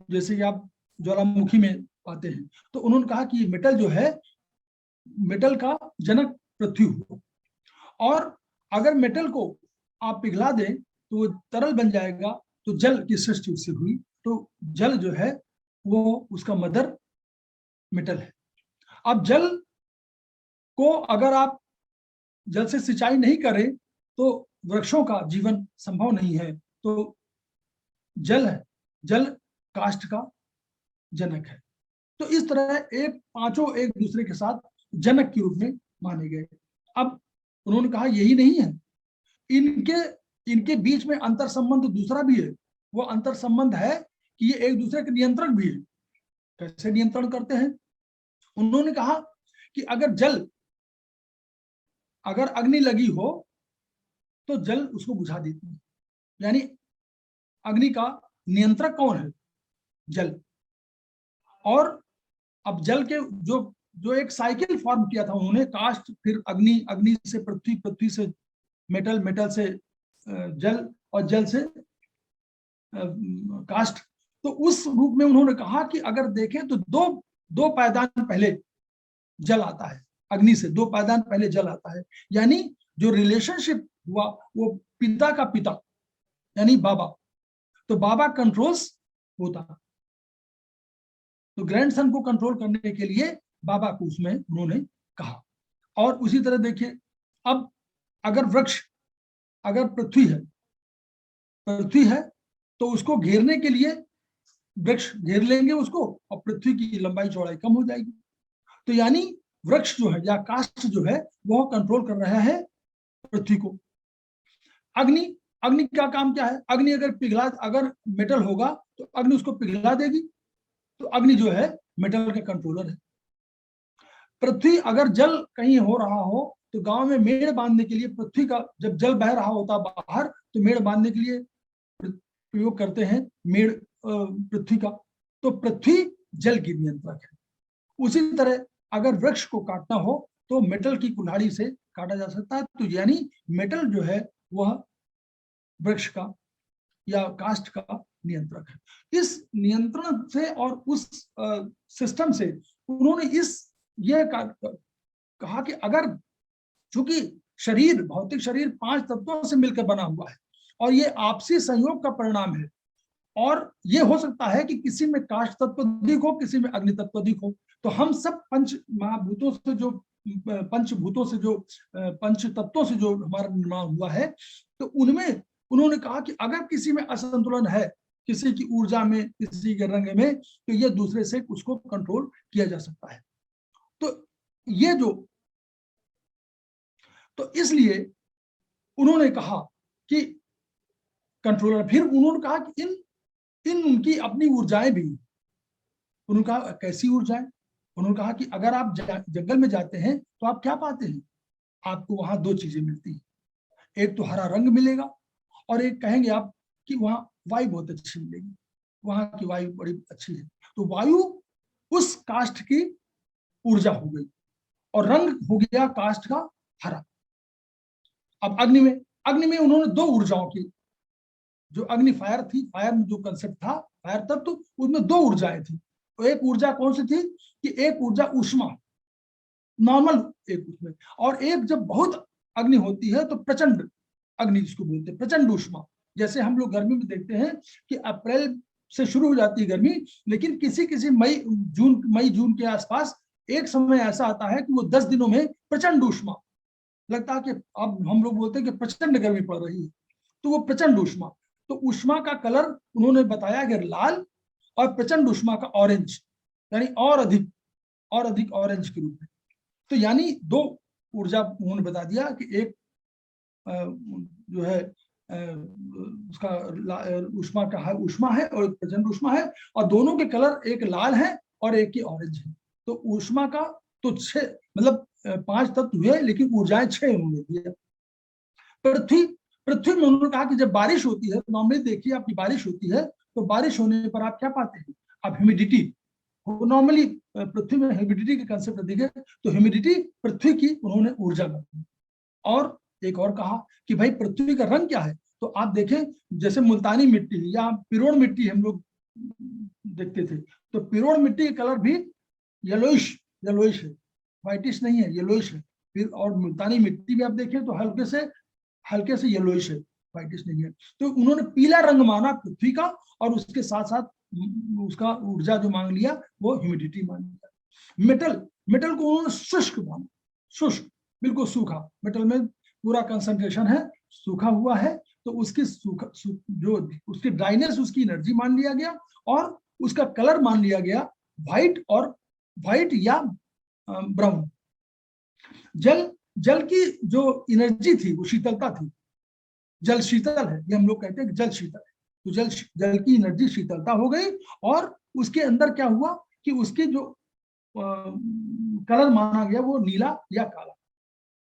S3: जैसे कि आप ज्वालामुखी में पाते हैं। तो उन्होंने कहा कि मेटल जो है, मेटल का जनक पृथ्वी हुआ। और अगर मेटल को आप पिघला दें तो वो तरल बन जाएगा, तो जल की सृष्टि उससे हुई। तो जल जो है वो उसका मदर मेटल है। अब जल को अगर आप जल से सिंचाई नहीं करें तो वृक्षों का जीवन संभव नहीं है। तो जल है, जल काष्ठ का जनक है। तो इस तरह पांचों एक दूसरे के साथ जनक के रूप में माने गए। अब उन्होंने कहा यही नहीं है, इनके बीच में अंतर संबंध दूसरा भी है। वो अंतर संबंध है कि ये एक दूसरे के नियंत्रक भी है। कैसे नियंत्रण करते हैं? उन्होंने कहा कि अगर अग्नि लगी हो तो जल उसको बुझा देती है। यानी अग्नि का नियंत्रक कौन है? जल। और अब जल के जो एक साइकिल फॉर्म किया था उन्होंने, काष्ठ, फिर अग्नि, अग्नि से पृथ्वी, पृथ्वी से मेटल, मेटल से जल और जल से काष्ठ। तो उस रूप में उन्होंने कहा कि अगर देखें तो दो पायदान पहले जल आता है, अग्नि से 2 पायदान पहले जल आता है। यानी जो रिलेशनशिप हुआ वो पिता का पिता यानी बाबा, तो बाबा कंट्रोल्स होता, तो ग्रैंडसन को कंट्रोल करने के लिए बाबा को उसमें उन्होंने कहा। और उसी तरह देखिए, अब अगर वृक्ष, अगर पृथ्वी है तो उसको घेरने के लिए वृक्ष घेर लेंगे उसको और पृथ्वी की लंबाई चौड़ाई कम हो जाएगी। तो यानी वृक्ष जो है या काष्ठ जो है वह कंट्रोल कर रहा है पृथ्वी को। अग्नि, अग्नि का काम क्या है? अग्नि अगर मेटल होगा तो अग्नि उसको पिघला देगी, तो अग्नि जो है मेटल का कंट्रोलर है। पृथ्वी, अगर जल कहीं हो रहा हो तो गांव में मेड़ बांधने के लिए पृथ्वी का, जब जल बह रहा होता बाहर तो मेड़ बांधने के लिए प्रयोग करते हैं मेड़ पृथ्वी का। तो पृथ्वी जल की नियंत्रक है। उसी तरह अगर वृक्ष को काटना हो तो मेटल की कुल्हाड़ी से काटा जा सकता है। तो यानी मेटल जो है वह वृक्ष का या काष्ठ का नियंत्रक है। इस नियंत्रण से और उस सिस्टम से उन्होंने यह कहा कि अगर, चूंकि शरीर, भौतिक शरीर 5 तत्वों से मिलकर बना हुआ है और ये आपसी संयोग का परिणाम है, और ये हो सकता है कि किसी में काष्ठ तत्व अधिक हो, किसी में अग्नि तत्व अधिक हो। तो हम सब पंच महाभूतों से जो पंचभूतों से जो पंच तत्वों से जो हमारा निर्माण हुआ है, तो उनमें उन्होंने कहा कि अगर किसी में असंतुलन है, किसी की ऊर्जा में, किसी के रंग में, तो ये दूसरे से उसको कंट्रोल किया जा सकता है। तो ये जो, तो इसलिए उन्होंने कहा कि कंट्रोलर, फिर उन्होंने कहा कि इन उनकी अपनी ऊर्जाएं भी। उन्होंने कहा कैसी ऊर्जाएं? उन्होंने कहा कि अगर आप जंगल में जाते हैं तो आप क्या पाते हैं? आपको वहां 2 चीजें मिलती हैं। एक तो हरा रंग मिलेगा और एक कहेंगे आप कि वहां वायु बहुत अच्छी मिलेगी, वहां की वायु बड़ी अच्छी है। तो वायु उस काष्ठ की ऊर्जा हो गई और रंग हो गया काष्ठ का हरा। अब अग्नि में उन्होंने 2 ऊर्जाओं की, जो अग्नि फायर थी, फायर में जो कंसेप्ट था, फायर तत्व, उसमें 2 ऊर्जाएं थी। तो एक ऊर्जा कौन सी थी कि एक ऊर्जा ऊष्मा, नॉर्मल एक उसमें, और एक जब बहुत अग्नि होती है तो प्रचंड अग्नि जिसको बोलते हैं, प्रचंड ऊष्मा। जैसे हम लोग गर्मी में देखते हैं कि अप्रैल से शुरू हो जाती है गर्मी, लेकिन किसी मई जून के आसपास एक समय ऐसा आता है कि वो 10 दिनों में प्रचंड ऊष्मा लगता है कि अब हम लोग बोलते हैं कि प्रचंड गर्मी पड़ रही है, तो वो प्रचंड ऊष्मा। तो ऊष्मा का कलर उन्होंने बताया कि लाल, और प्रचंड ऊष्मा का ऑरेंज, यानी और अधिक ऑरेंज के रूप में। तो यानी 2 ऊर्जा उन्होंने बता दिया कि एक जो है उसका ऊष्मा का है, ऊष्मा है, और प्रचंड ऊष्मा है, और दोनों के कलर एक लाल है और एक की ऑरेंज है। तो ऊष्मा का तो 6, मतलब 5 तत्व हुए, लेकिन ऊर्जाएं 6 उन्होंने दिया। पृथ्वी में उन्होंने कहा कि जब बारिश होती है, नॉर्मली देखिए आपकी बारिश होती है तो बारिश होने पर आप क्या पाते हैं? आप ह्यूमिडिटी, नॉर्मली पृथ्वी में ह्यूमिडिटी के कंसेप्ट अधिक है, तो ह्यूमिडिटी पृथ्वी की उन्होंने ऊर्जा दी। और एक और कहा कि भाई पृथ्वी का रंग क्या है? तो आप देखें, जैसे मुल्तानी मिट्टी या पिरोड़ मिट्टी हम लोग देखते थे, तो पिरोड़ मिट्टी का कलर भी येलोइश है, व्हाइटिश नहीं है, येलोइश है। फिर और मुल्तानी मिट्टी में आप देखें तो हल्के से येलोइश है, व्हाइटिश नहीं है। तो उन्होंने पीला रंग माना पृथ्वी का, और उसके साथ साथ उसका ऊर्जा जो मांग लिया वो ह्यूमिडिटी मान लिया। मेटल को उन्होंने शुष्क माना, शुष्क, बिल्कुल सूखा। मेटल में पूरा कंसंट्रेशन है, सूखा हुआ है, तो उसकी जो उसकी ड्राइनेस, उसकी एनर्जी मान लिया गया, और उसका कलर मान लिया गया व्हाइट या ब्राउन। जल की जो एनर्जी थी वो शीतलता थी, जल शीतल है, ये हम लोग कहते हैं कि जल शीतल है। तो जल की एनर्जी शीतलता हो गई, और उसके अंदर क्या हुआ कि उसके जो कलर माना गया वो नीला या काला,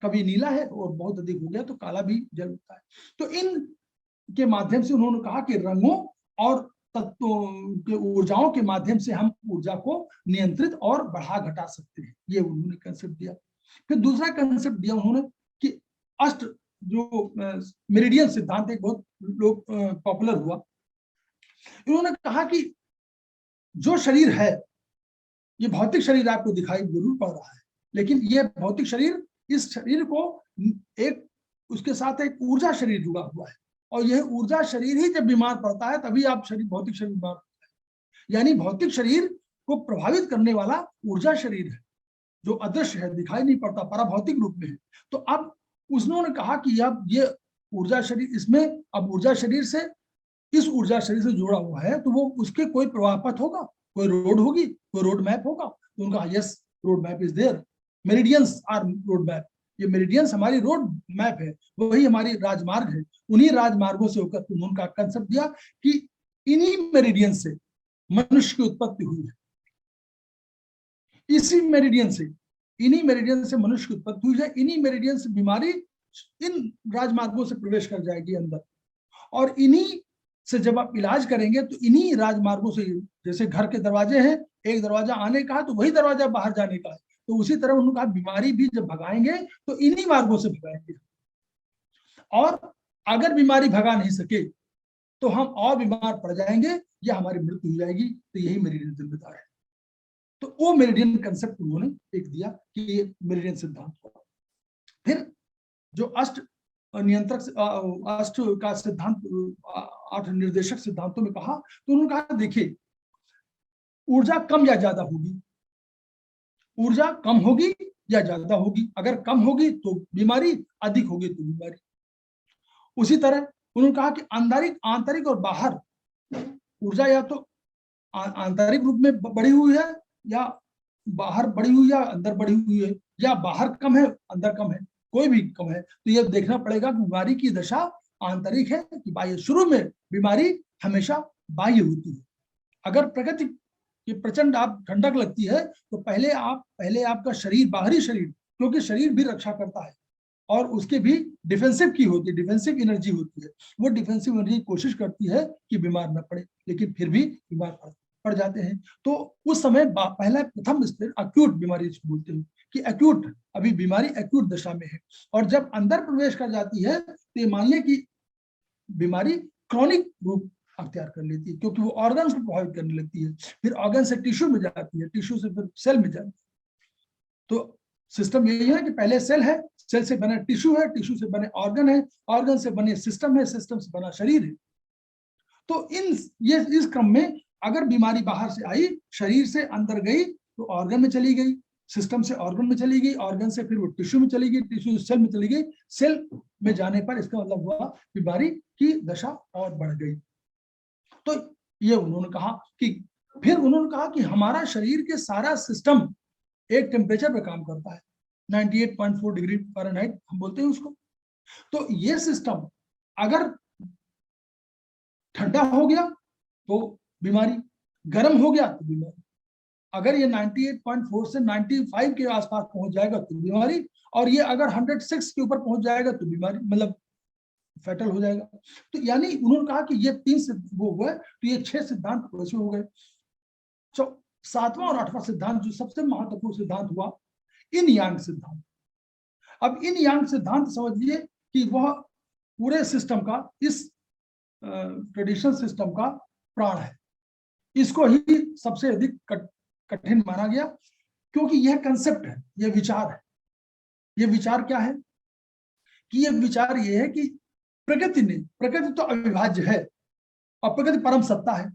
S3: कभी नीला है और बहुत अधिक हो गया तो काला भी जल होता है। तो इन के माध्यम से उन्होंने कहा कि रंगों और तत्वों के ऊर्जाओं के माध्यम से हम ऊर्जा को नियंत्रित और बढ़ा घटा सकते हैं, ये उन्होंने कंसेप्ट दिया। फिर दूसरा कंसेप्ट दिया उन्होंने कि अष्ट जो मेरिडियन सिद्धांत एक बहुत लोग पॉपुलर हुआ। इन्होंने कहा कि जो शरीर है, ये भौतिक शरीर आपको दिखाई जरूर पड़ रहा है, लेकिन ये भौतिक शरीर, इस शरीर को एक उसके साथ एक ऊर्जा शरीर जुड़ा हुआ है, और यह ऊर्जा शरीर ही जब बीमार पड़ता है तभी आप भौतिक शरीर बीमार पड़ता है। यानी भौतिक शरीर को प्रभावित करने वाला ऊर्जा शरीर है, जो अदृश्य है, दिखाई नहीं पड़ता, पराभौतिक रूप में है। तो अब उन्होंने कहा कि अब ये ऊर्जा शरीर, इसमें अब ऊर्जा शरीर से इस ऊर्जा शरीर से जुड़ा हुआ है तो वो उसके कोई प्रवाह पथ होगा, कोई रोड होगी, कोई रोड मैप होगा। तो उनका yes, road map is there, meridians are road map. ये मेरिडियंस हमारी रोड मैप है, वही हमारी राजमार्ग है। उन्हीं राजमार्गों से होकर उन्होंने कंसेप्ट दिया कि इन्हीं मेरिडियन से मनुष्य की उत्पत्ति हुई है, इसी मेरिडियन से, इन्हीं मेरिडियन से मनुष्य की उत्पत्ति हुई है, इन्हीं मेरिडियन से बीमारी इन राजमार्गों से प्रवेश कर जाएगी अंदर, और इन्हीं से जब आप इलाज करेंगे तो इन्हीं राजमार्गों से, जैसे घर के दरवाजे हैं, एक दरवाजा आने का है तो वही दरवाजा बाहर जाने का है, तो उसी तरह उन्होंने कहा बीमारी भी जब भगाएंगे तो इन्हीं मार्गों से भगाएंगे। और अगर बीमारी भगा नहीं सके तो हम और बीमार पड़ जाएंगे या हमारी मृत्यु हो जाएगी, तो यही मेरिडियन जिम्मेदार है। तो वो मेरिडियन कंसेप्ट उन्होंने एक दिया कि ये मेरिडियन सिद्धांत हुआ। फिर जो अष्ट नियंत्रक, अष्ट का सिद्धांत, 8 निर्देशक सिद्धांतों में कहा, तो उन्होंने कहा देखिए, ऊर्जा कम या ज्यादा होगी, ऊर्जा कम होगी या ज्यादा होगी, अगर कम होगी तो बीमारी, अधिक होगी तो बीमारी। उसी तरह उन्होंने कहा कि आंतरिक और बाहर ऊर्जा या तो आंतरिक रूप में बढ़ी हुई है, या बाहर बढ़ी हुई, या अंदर बढ़ी हुई है, या बाहर कम है अंदर कम है, कोई भी कम है। तो ये देखना पड़ेगा कि बीमारी की दशा आंतरिक है कि बाह्य। शुरू में बीमारी हमेशा बाह्य होती है। अगर प्रकृति की प्रचंड आप ठंडक लगती है तो पहले आपका शरीर, बाहरी शरीर, क्योंकि शरीर भी रक्षा करता है और उसके भी डिफेंसिव की होती है, डिफेंसिव एनर्जी होती है, वो डिफेंसिव एनर्जी कोशिश करती है कि बीमार न पड़े, लेकिन फिर भी बीमार पड़ जाते हैं। तो उस समय पहला प्रथम स्तर एक्यूट बीमारी बोलते हैं कि एक्यूट, अभी बीमारी एक्यूट दशा में है, और जब अंदर प्रवेश कर जाती है तो ये मान लें कि बीमारी क्रॉनिक रूप अख्तियार कर लेती है, क्योंकि वो ऑर्गन को प्रभावित करने लगती है, फिर ऑर्गन से टिश्यू में जाती है, टिश्यू से फिर सेल में जाती है। तो सिस्टम यही है कि पहले सेल है, सेल से बना टिश्यू है, टिश्यू से बने ऑर्गन है, ऑर्गन से बने सिस्टम है, सिस्टम से बना शरीर है। तो इस क्रम में अगर बीमारी बाहर से आई, शरीर से अंदर गई तो ऑर्गन में चली गई, सिस्टम से ऑर्गन में चली गई, ऑर्गन से फिर वो टिश्यू में चली गई, टिश्यू से सेल में चली गई, सेल में जाने पर इसका मतलब हुआ बीमारी की दशा और बढ़ गई। तो ये उन्होंने कहा कि, फिर उन्होंने कहा कि हमारा शरीर के सारा सिस्टम एक टेम्परेचर पे काम करता है, 98.4 डिग्री फ़ारेनहाइट हम बोलते हैं उसको। तो ये सिस्टम अगर ठंडा हो गया तो बीमारी, गर्म हो गया तो बीमारी। अगर ये 98.4 से 95 के आसपास पहुंच जाएगा तो बीमारी, और ये अगर 106 के ऊपर पहुंच जाएगा तो बीमारी, मतलब फैटल हो जाएगा। तो यानी उन्होंने कहा कि ये 3 वो हुआ, तो ये 6 सिद्धांत वैसे हो गए। तो 7वां और 8वां सिद्धांत जो सबसे महत्वपूर्ण सिद्धांत हुआ, इन यांग सिद्धांत। अब इन यांग सिद्धांत समझिए कि वह पूरे सिस्टम का, इस ट्रेडिशनल सिस्टम का प्राण है। इसको ही सबसे अधिक कठिन माना गया, क्योंकि यह कंसेप्ट है, यह विचार है। यह विचार क्या है कि यह विचार यह है कि प्रकृति तो अविभाज्य है और प्रकृति परम सत्ता है,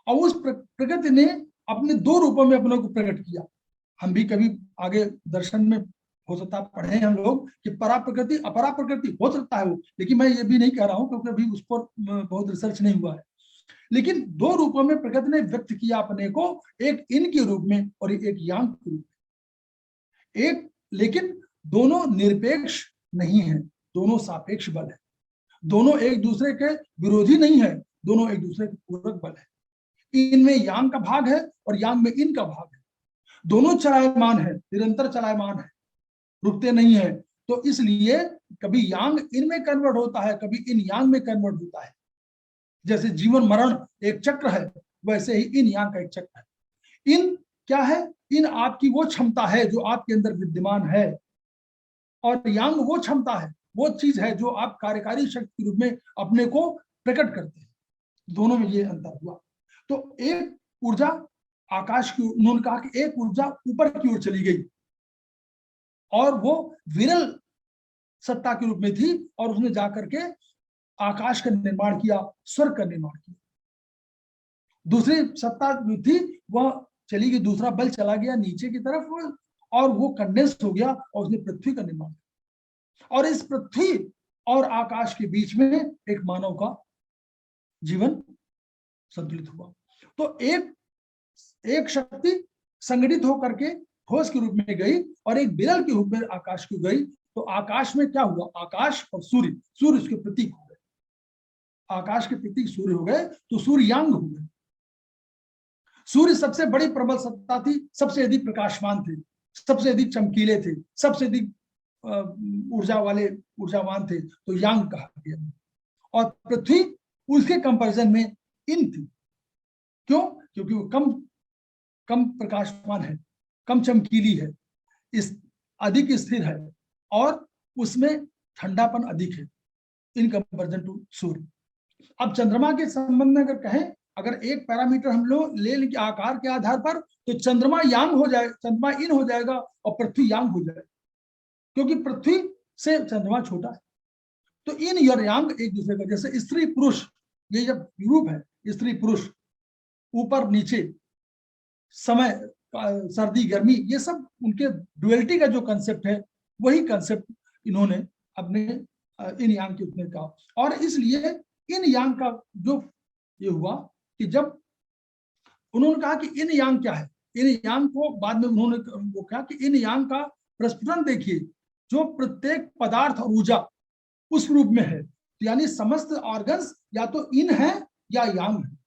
S3: और उस प्रकृति ने अपने 2 रूपों में अपने को प्रकट किया। हम भी कभी आगे दर्शन में हो सकता है पढ़े हम लोग कि परा प्रकृति अपरा प्रकृति हो सकता है वो, लेकिन मैं ये भी नहीं कह रहा हूं क्योंकि अभी उस पर बहुत रिसर्च नहीं हुआ है। लेकिन 2 रूपों में प्रकृति ने व्यक्त किया अपने को, एक इन के रूप में और एक यांग के रूप में। एक, लेकिन दोनों निरपेक्ष नहीं है, दोनों सापेक्ष बल है, दोनों एक दूसरे के विरोधी नहीं है, दोनों एक दूसरे के पूरक बल है। इनमें यांग का भाग है और यांग में इन का भाग है, दोनों चलायमान है, निरंतर चलायमान है, रुकते नहीं है। तो इसलिए कभी यांग इन में कन्वर्ट होता है, कभी इन यांग में कन्वर्ट होता है। जैसे जीवन मरण एक चक्र है, वैसे ही इन यांग का एक चक्र है। इन क्या है? इन आपकी वो क्षमता है जो आपके अंदर विद्यमान है, और यांग वो क्षमता है, वो चीज है जो आप कार्यकारी शक्ति के रूप में अपने को प्रकट करते हैं। दोनों में ये अंतर हुआ। तो एक ऊर्जा आकाश की, उन्होंने कहा कि एक ऊर्जा ऊपर की ओर चली गई और वो विरल सत्ता के रूप में थी, और उसने जाकर के आकाश का निर्माण किया, स्वर्ग का निर्माण किया। दूसरी सत्ता जो थी वह चली गई, दूसरा बल चला गया नीचे की तरफ, और वो कंडेंस हो गया और उसने पृथ्वी का निर्माण किया। और इस पृथ्वी और आकाश के बीच में एक मानव का जीवन संतुलित हुआ। तो एक शक्ति संगठित होकर के ठोस के रूप में गई और एक बिरल के रूप में आकाश को गई। तो आकाश में क्या हुआ, आकाश और सूर्य उसके प्रतीक हो गए, आकाश के प्रतीक सूर्य हो गए, तो सूर्य यांग हो गए। सूर्य सबसे बड़ी प्रबल सत्ता थी, सबसे अधिक प्रकाशमान थे, सबसे अधिक चमकीले थे, सबसे अधिक ऊर्जावान थे, तो यांग कहा गया। और पृथ्वी उसके कंपैरिजन में इन थी। क्यों? क्योंकि वो कम प्रकाशमान है, कम चमकीली है, इस अधिक स्थिर है और उसमें ठंडापन अधिक है इन कंपैरिजन टू सूर्य। अब चंद्रमा के संबंध में अगर कहें, अगर एक पैरामीटर हम लोग ले लेंगे आकार के आधार पर, तो चंद्रमा यांग हो जाए, चंद्रमा इन हो जाएगा और पृथ्वी यांग हो जाएगा, क्योंकि पृथ्वी से चंद्रमा छोटा है। तो इन और यांग एक दूसरे का, जैसे स्त्री पुरुष, ये जब रूप है स्त्री पुरुष, ऊपर नीचे, समय सर्दी गर्मी, ये सब उनके डुअलिटी का जो कंसेप्ट है, वही कंसेप्ट इन्होंने अपने इन यांग के उसमें कहा। और इसलिए इन यांग का जो ये हुआ कि जब उन्होंने कहा कि इन यांग क्या है, इन यांग को बाद में उन्होंने वो कहा कि इन यांग का प्रस्फुटन देखिए, जो प्रत्येक पदार्थ और ऊर्जा उस रूप में है, यानी समस्त ऑर्गन्स या तो इन है या यांग है।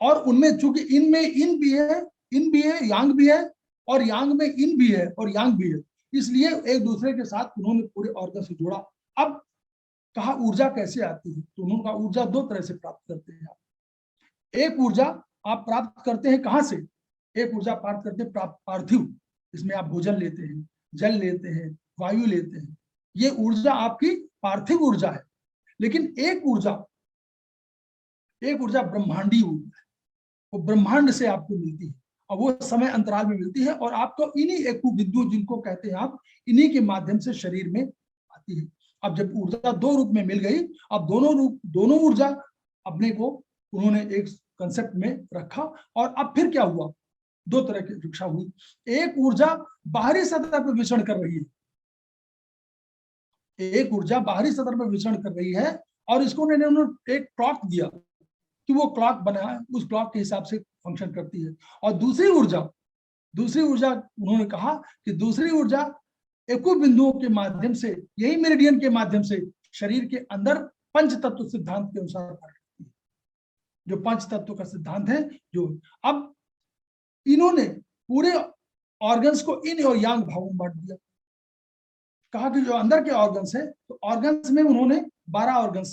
S3: और उनमें चूंकि इनमें इन भी है, यांग भी है, और यांग में इन भी है और यांग भी है, इसलिए एक दूसरे के साथ उन्होंने पूरे ऑर्गन से जोड़ा। अब कहा ऊर्जा कैसे आती है, तो उन्होंने कहा ऊर्जा दो तरह से प्राप्त करते हैं आप। एक ऊर्जा आप प्राप्त करते हैं कहां से, एक ऊर्जा प्राप्त करते हैं पार्थिव, इसमें आप भोजन लेते हैं, जल लेते हैं, वायु लेते हैं, ये ऊर्जा आपकी पार्थिव ऊर्जा है। लेकिन एक ऊर्जा ब्रह्मांडीय ऊर्जा है, वो ब्रह्मांड से आपको मिलती है और वो समय अंतराल में मिलती है, और आपको इन्हीं एकु विद्युत जिनको कहते हैं आप, इन्हीं के माध्यम से शरीर में आती है। अब जब ऊर्जा दो रूप में मिल गई, अब दोनों ऊर्जा अपने को उन्होंने एक कंसेप्ट में रखा। और अब फिर क्या हुआ, दो तरह की शिक्षा हुई। एक ऊर्जा बाहरी सतह पर विचरण कर रही है, एक ऊर्जा बाहरी सतह पर विचरण कर रही है, और इसको उन्होंने एक क्लॉक दिया कि वो क्लॉक बना, उस क्लॉक के हिसाब से फंक्शन करती है। और दूसरी ऊर्जा उन्होंने कहा कि दूसरी ऊर्जा एकु बिंदुओं के माध्यम से, यही मेरिडियन के माध्यम से शरीर के अंदर पंच तत्व सिद्धांत के अनुसार कार्य करती है, जो पंच तत्व का सिद्धांत है। जो अब इन्होंने पूरे ऑर्गन्स को इन और यांग भागों में बांट दिया। कहा कि जो अंदर के ऑर्गन्स है, तो ऑर्गन्स में उन्होंने 12 ऑर्गन्स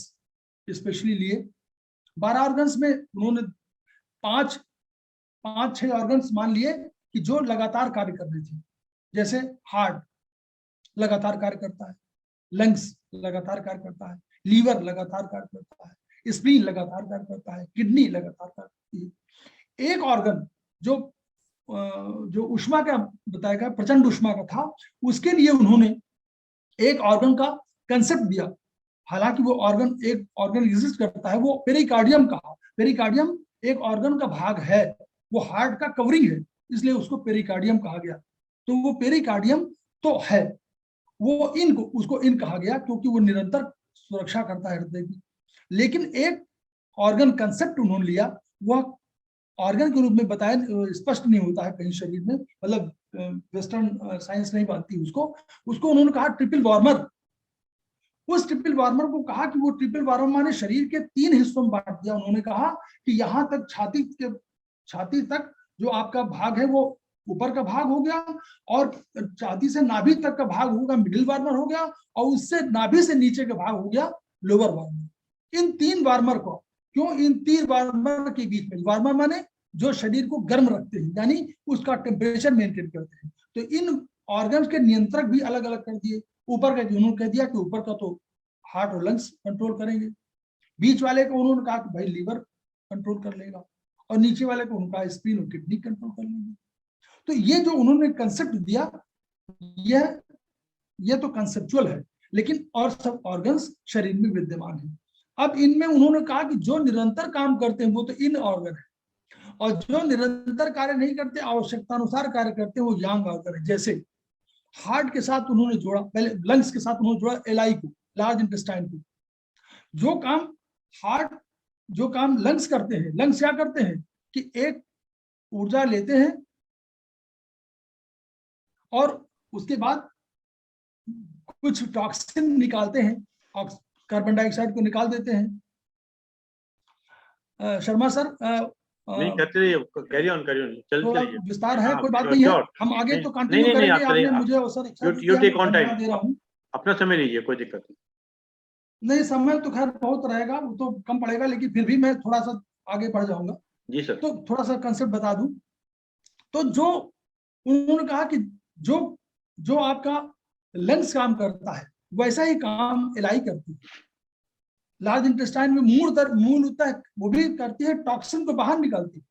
S3: स्पेशली लिए। 12 ऑर्गन्स में उन्होंने 5-6 ऑर्गन्स मान लिए कि जो लगातार कार्य कर रहे थे, जैसे हार्ट लगातार कार्य करता है, लंग्स लगातार कार्य करता है, लीवर लगातार कार्य करता है, स्प्लीन लगातार कार्य करता है, किडनी लगातार कार्य करती है। एक ऑर्गन जो उष्मा का बताया गया, प्रचंड उष्मा का था, उसके लिए उन्होंने एक ऑर्गन का कंसेप्ट दिया। हालांकि वो एक ऑर्गन एग्जिस्ट करता है, वो पेरिकार्डियम कहा। पेरिकार्डियम एक ऑर्गन का भाग है, वो हार्ट का कवरिंग है, इसलिए उसको पेरिकार्डियम कहा गया। तो वो पेरिकार्डियम तो है, वो उसको इन कहा गया क्योंकि वो निरंतर सुरक्षा करता है हृदय की। लेकिन एक ऑर्गन कंसेप्ट उन्होंने लिया, वह ऑर्गन के रूप में बताया, स्पष्ट नहीं होता है कहीं शरीर में, मतलब वेस्टर्न साइंस नहीं मानती उसको उन्होंने कहा ट्रिपल वार्मर। उस ट्रिपल वार्मर को कहा कि वो ट्रिपल वार्मर माने शरीर के 3 हिस्सों में बांट दिया। उन्होंने कहा कि यहाँ तक छाती तक जो आपका भाग है वो ऊपर का भाग हो गया, और छाती से नाभि तक का भाग होगा मिडिल वार्मर हो गया, और उससे नाभि से नीचे का भाग हो गया लोअर वार्मर। इन 3 वार्मर को क्यों, इन 3 वार्मर के बीच में, वार्मर माने जो शरीर को गर्म रखते हैं, यानी उसका टेम्परेचर मेंटेन करते हैं। तो इन ऑर्गन्स के नियंत्रक भी अलग अलग कर दिए। ऊपर का उन्होंने कह दिया कि ऊपर का तो हार्ट और लंग्स कंट्रोल करेंगे, बीच वाले को उन्होंने कहा कि भाई लीवर कंट्रोल कर लेगा, और नीचे वाले को उनका स्प्लीन और किडनी कंट्रोल कर लेंगे। तो ये जो उन्होंने कंसेप्ट दिया, यह तो कंसेप्चुअल है, लेकिन और सब ऑर्गन्स शरीर में विद्यमान है। अब इनमें उन्होंने कहा कि जो निरंतर काम करते हैं वो तो इन ऑर्गन है, और जो निरंतर कार्य नहीं करते, आवश्यकता अनुसार कार्य करते हैं, वो यांग ऑर्गन है। जैसे हार्ट के साथ उन्होंने जोड़ा, पहले लंग्स के साथ उन्होंने जोड़ा एलआई को, लार्ज इंटेस्टाइन को। जो काम हार्ट जो काम लंग्स करते हैं, लंग्स क्या करते हैं कि एक ऊर्जा लेते हैं और उसके बाद कुछ टॉक्सिन निकालते हैं, कार्बन डाइऑक्साइड को निकाल देते हैं। शर्मा सर,
S1: नहीं करते रहिए, कैरी ऑन चलते
S3: थोड़ा
S1: रहिए।
S3: विस्तार है,
S1: हाँ,
S3: कोई बात नहीं है,
S1: short।
S3: हम आगे
S1: नहीं,
S3: तो कंटिन्यू
S1: नहीं, नहीं,
S3: करेंगे।
S1: आप
S3: आपने
S1: चलिए,
S3: मुझे अवसर अच्छा
S1: you
S3: दिया,
S1: take
S3: मैं
S1: on time।
S3: धन्यवाद दे रहा हूँ।
S1: अपना समय लीजिए, कोई दिक्कत नहीं।
S3: नहीं, समय तो खैर बहुत रहेगा, वो तो कम पड़ेगा, लेकिन फिर भी मैं थोड़ा सा आगे बढ़ जाऊंगा।
S1: जी सर।
S3: तो थोड़ा सा कंसेप्ट बता दूं। तो जो उन्होंने कहा कि जो जो आपका लंग्स काम करता है वैसा ही काम एलआई करती है। लार्ज इंटेस्टाइन में मूल होता है, वो भी करती है, टॉक्सिन को बाहर निकालती है।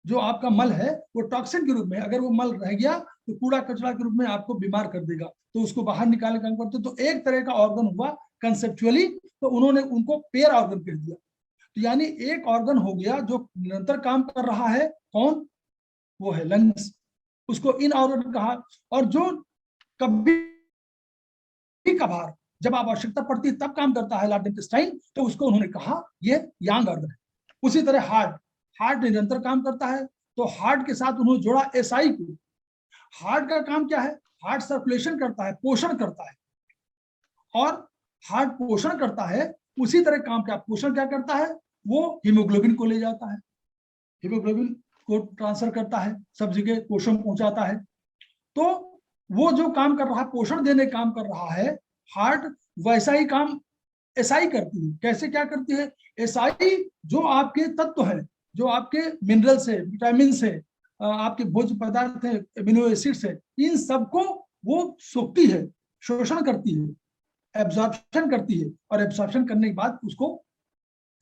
S3: जो आपका मल है वो टॉक्सिन के रूप में, अगर वो मल रह गया तो कूड़ा कचरा के रूप में आपको बीमार कर देगा, तो उसको बाहर निकालने का काम करते। तो एक तरह का ऑर्गन हुआ कंसेप्चुअली, तो उन्होंने उनको पेयर ऑर्गन कह दिया। तो यानी एक ऑर्गन हो गया जो निरंतर काम कर रहा है, कौन? वो है लंग्स, उसको इन ऑर्गन कहा। और जो कभी कभार जब आवश्यकता पड़ती है तब काम करता है लार्ज इंटेस्टाइन, तो उसको उन्होंने कहा ये यांग ऑर्गन है। उसी तरह हार्ट निरंतर काम करता है, तो हार्ट के साथ उन्होंने जोड़ा एसआई को। हार्ट का काम क्या है? हार्ट सर्कुलेशन करता है, पोषण करता है, और हार्ट पोषण करता है। उसी तरह काम क्या, पोषण क्या करता है? वो हीमोग्लोबिन को ले जाता है, हीमोग्लोबिन को ट्रांसफर करता है, सब जगह पोषण पहुंचाता है। तो वो जो काम कर रहा है, पोषण देने काम कर रहा है हार्ट, वैसा ही काम एसआई करती है। कैसे, क्या करती है? एसआई जो आपके तत्व है, जो आपके मिनरल्स है, विटामिन है, आपके भोज्य पदार्थ है, एमिनो एसिड्स है, इन सबको वो सोखती है, शोषण करती है, एब्जॉर्प्शन करती है, और एब्जॉर्प्शन करने के बाद उसको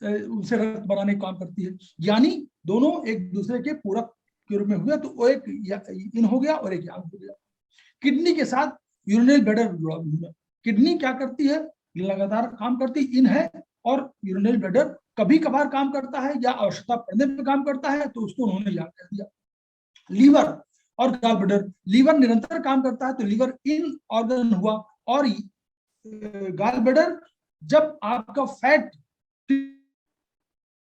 S3: उनसे रक्त बनाने का काम करती है। यानी दोनों एक दूसरे के पूरक के रूप में हुए, तो वो एक इन हो गया और एक यांग हो गया। किडनी के साथ यूरिनरी ब्लैडर जुड़ा हुआ है। किडनी क्या करती है? लगातार काम करती इन है, और यूरिनरी ब्लैडर कभी कभार काम करता है या आवश्यकता पड़ने पर काम करता है, तो उसको उन्होंने याद कर दिया। लीवर और गॉल ब्लैडर, लीवर निरंतर काम करता है तो लीवर इन ऑर्गन हुआ, और गॉल ब्लैडर जब आपका फैट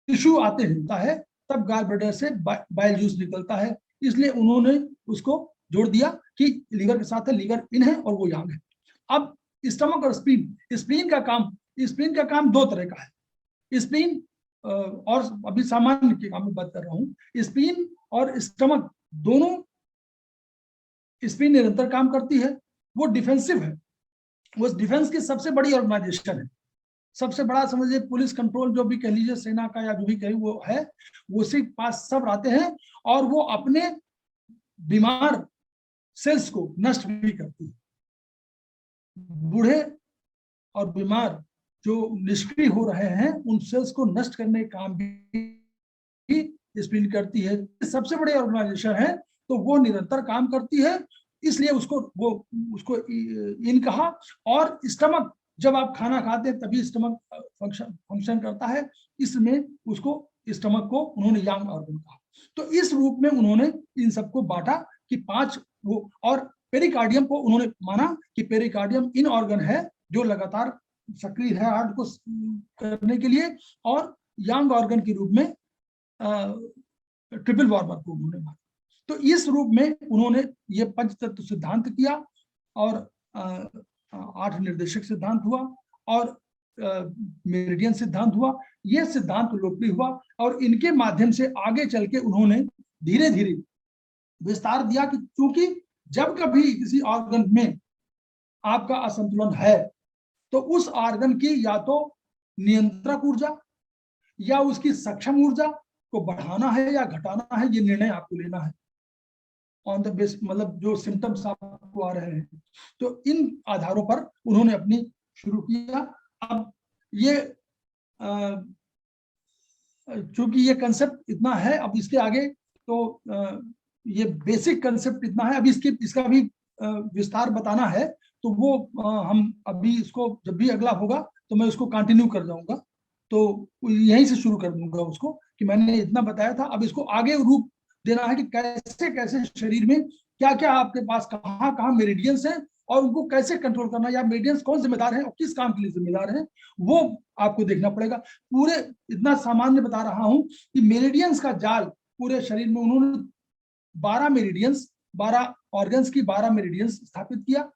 S3: टिश्यू आते होता है तब गॉल ब्लैडर से बाइल जूस निकलता है, इसलिए उन्होंने उसको जोड़ दिया कि लीवर के साथ है, लीवर इन है और वो यांग है। अब स्टमक और स्प्लीन का काम दो तरह का है। स्प्लीन और अभी सामान्य के काम में बात कर रहा हूँ। स्प्लीन और स्टमक दोनों, स्प्लीन निरंतर काम करती है, वो डिफेंसिव है, वो डिफेंस की सबसे बड़ी ऑर्गेनाइजेशन है। सबसे बड़ा समझिए पुलिस कंट्रोल जो भी कह लीजिए, सेना का या जो भी कहे वो है, वो उसी पास सब आते हैं, और वो अपने बीमार सेल्स को नष्ट भी करती है। बूढ़े और बीमार जो निष्क्रिय हो रहे हैं उन सेल्स को नष्ट करने का काम भी स्प्लीन करती है। सबसे बड़ी ऑर्गेनाइजेशन है, तो वो निरंतर काम करती है, इसलिए उसको इन कहा। और स्टमक, जब आप खाना खाते हैं तभी स्टमक फंक्शन करता है, इसमें उसको स्टमक को उन्होंने यांग ऑर्गन कहा। तो इस रूप में उन्होंने इन सबको बांटा कि 5 वो, और पेरिकार्डियम को उन्होंने माना कि पेरिकार्डियम इन ऑर्गन है जो लगातार सक्रिय है हार्ट को करने के लिए, और यांग ऑर्गन के रूप में ट्रिपल वार्मर को उन्होंने माना। तो इस रूप में उन्होंने ये पंचतत्व सिद्धांत किया, और 8 निर्देशक सिद्धांत हुआ, और मेरिडियन सिद्धांत हुआ। ये सिद्धांत लोकप्रिय हुआ, और इनके माध्यम से आगे चल के उन्होंने धीरे धीरे विस्तार दिया कि क्योंकि जब कभी किसी ऑर्गन में आपका असंतुलन है, तो उस ऑर्गन की या तो नियंत्रक ऊर्जा या उसकी सक्षम ऊर्जा को बढ़ाना है या घटाना है, ये निर्णय आपको लेना है ऑन द बेस, मतलब जो सिम्टम्स आपको आ रहे हैं। तो इन आधारों पर उन्होंने अपनी शुरू किया। अब ये चूंकि ये कंसेप्ट इतना है, अब इसके आगे तो ये बेसिक कंसेप्ट इतना है, अब इसका भी विस्तार बताना है, तो वो हम अभी इसको जब भी अगला होगा तो मैं उसको कंटिन्यू कर जाऊंगा, तो यहीं से शुरू कर दूंगा उसको कि मैंने इतना बताया था। अब इसको आगे रूप देना है कि कैसे कैसे शरीर में क्या क्या आपके पास कहाँ कहाँ मेरिडियंस हैं, और उनको कैसे कंट्रोल करना, या मेरिडियंस कौन जिम्मेदार है और किस काम के लिए जिम्मेदार है, वो आपको देखना पड़ेगा। पूरे इतना सामान्य बता रहा हूं कि मेरिडियंस का जाल पूरे शरीर में उन्होंने 12 मेरिडियंस, 12 ऑर्गन्स की 12 मेरिडियंस स्थापित किया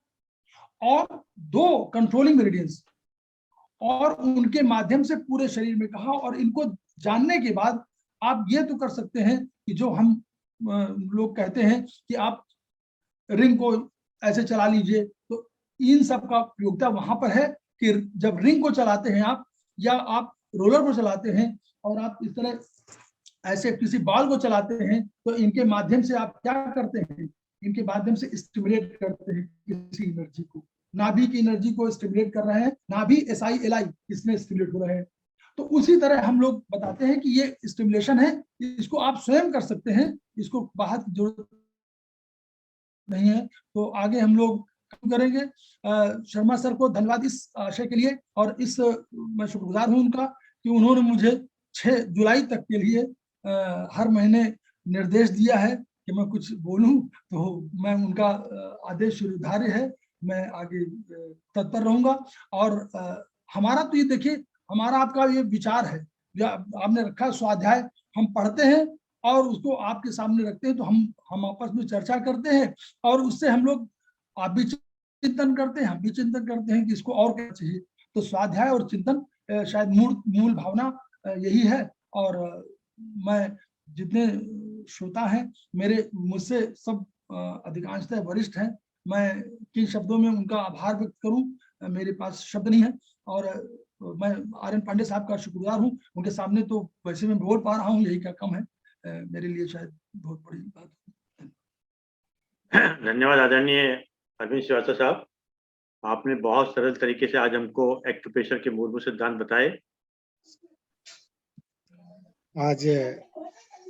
S3: और 2 कंट्रोलिंग मेरिडियंस, और उनके माध्यम से पूरे शरीर में कहा। और इनको जानने के बाद आप ये तो कर सकते हैं कि जो हम लोग कहते हैं कि आप रिंग को ऐसे चला लीजिए, तो इन सब का प्रयोगता वहां पर है कि जब रिंग को चलाते हैं आप, या आप रोलर को चलाते हैं और आप इस तरह ऐसे किसी बॉल को चलाते हैं, तो इनके माध्यम से आप क्या करते हैं, इनके माध्यम से स्टिमुलेट करते हैं किसी एनर्जी को, नाभि की एनर्जी को स्टिमुलेट कर रहे हैं, नाभि SI-LI इसमें स्टिमुलेट हो रहे हैं। तो उसी तरह हम लोग बताते हैं कि ये स्टिमुलेशन है, इसको आप स्वयं कर सकते हैं, इसको बाहर की जरूरत नहीं है। तो आगे हम लोग करेंगे। शर्मा सर को धन्यवाद इस आशय के लिए, और इस मैं शुक्रगुजार हूं उनका कि उन्होंने मुझे 6 जुलाई तक के लिए हर महीने निर्देश दिया है कि मैं कुछ बोलूं, तो मैं उनका आदेश शिरोधार्य है, मैं आगे तत्पर रहूंगा। और हमारा तो ये देखिए, हमारा आपका ये विचार है, आपने रखा स्वाध्याय, हम पढ़ते हैं और उसको आपके सामने रखते हैं, तो हम आपस में चर्चा करते हैं, और उससे हम लोग, आप भी चिंतन करते हैं, हम भी चिंतन करते हैं कि इसको और क्या चाहिए। तो स्वाध्याय और चिंतन शायद मूल भावना यही है। और मैं जितने श्रोता हैं मेरे, मुझसे सब अधिकांशतः वरिष्ठ हैं, मैं किन शब्दों में उनका आभार व्यक्त करूं, मेरे पास शब्द नहीं है। और मैं RN पांडे साहब का शुक्रगुजार हूं, उनके सामने तो वैसे मैं बोल पा रहा हूं, यही क्या कम है मेरे लिए, शायद बहुत बड़ी बात।
S1: धन्यवाद आदरणीय अरविंद श्रीवास्तव साहब, आपने बहुत सरल तरीके से आज हमको एक्यूप्रेशर के मूलभूत सिद्धांत बताए।
S2: आज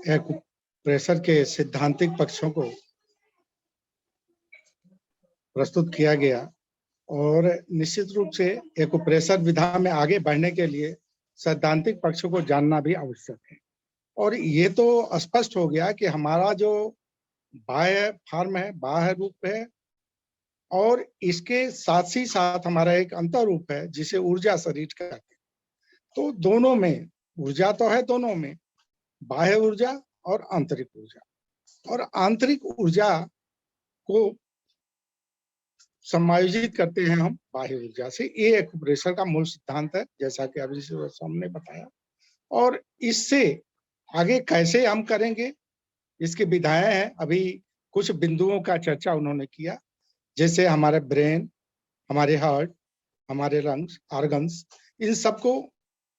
S2: एक्यूप्रेशर के सिद्धांतिक पक्षों को प्रस्तुत किया गया, और निश्चित रूप से एक्यूप्रेशर विधा में आगे बढ़ने के लिए सैद्धांतिक पक्षों को जानना भी आवश्यक है। और ये तो स्पष्ट हो गया कि हमारा जो बाह्य फॉर्म है, बाह्य रूप है, और इसके साथ ही साथ हमारा एक अंतर रूप है जिसे ऊर्जा शरीर कहते हैं। तो दोनों में ऊर्जा तो है, दोनों में बाह्य ऊर्जा और आंतरिक ऊर्जा, और आंतरिक ऊर्जा को समायोजित करते हैं हम बाह्य ऊर्जा से। ये एक्यूप्रेशर का मूल सिद्धांत है, जैसा कि अभी हमने बताया। और इससे आगे कैसे हम करेंगे, इसकी विधाएं हैं। अभी कुछ बिंदुओं का चर्चा उन्होंने किया, जैसे हमारे ब्रेन, हमारे हार्ट, हमारे लंग्स, ऑर्गन्स, इन सबको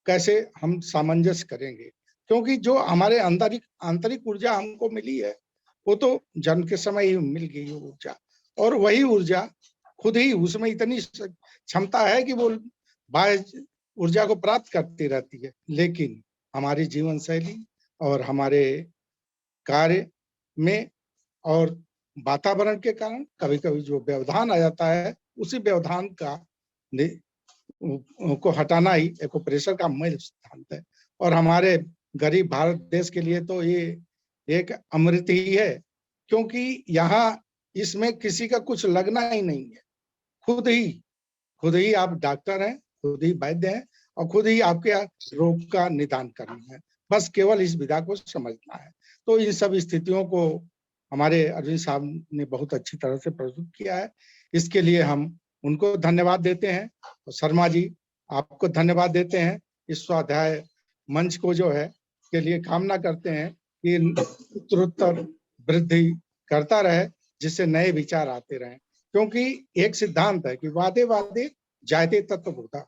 S2: कैसे हम सामंजस्य करेंगे, क्योंकि जो हमारे अंदर आंतरिक ऊर्जा हमको मिली है, वो तो जन्म के समय ही मिल गई ऊर्जा, और वही ऊर्जा खुद ही, उसमें इतनी क्षमता है कि वो बाह्य ऊर्जा को प्राप्त करती रहती है। लेकिन हमारी जीवन शैली और हमारे कार्य में और वातावरण के कारण कभी कभी जो व्यवधान आ जाता है, उसी व्यवधान को हटाना ही एक्यूप्रेशर का मूल सिद्धांत है। और हमारे गरीब भारत देश के लिए तो ये एक अमृत ही है, क्योंकि यहाँ इसमें किसी का कुछ लगना ही नहीं है। खुद ही आप डॉक्टर हैं, खुद ही वैद्य हैं, और खुद ही आपके रोग का निदान करना है, बस केवल इस विधा को समझना है। तो इन सब स्थितियों को हमारे अरविंद साहब ने बहुत अच्छी तरह से प्रस्तुत किया है, इसके लिए हम उनको धन्यवाद देते हैं। तो शर्मा जी, आपको धन्यवाद देते हैं। इस स्वाध्याय मंच को जो है के लिए कामना करते हैं कि उत्तरोत्तर वृद्धि करता रहे, जिससे नए विचार आते रहें, क्योंकि एक सिद्धांत है कि वादे वादे जायते तत्व होता।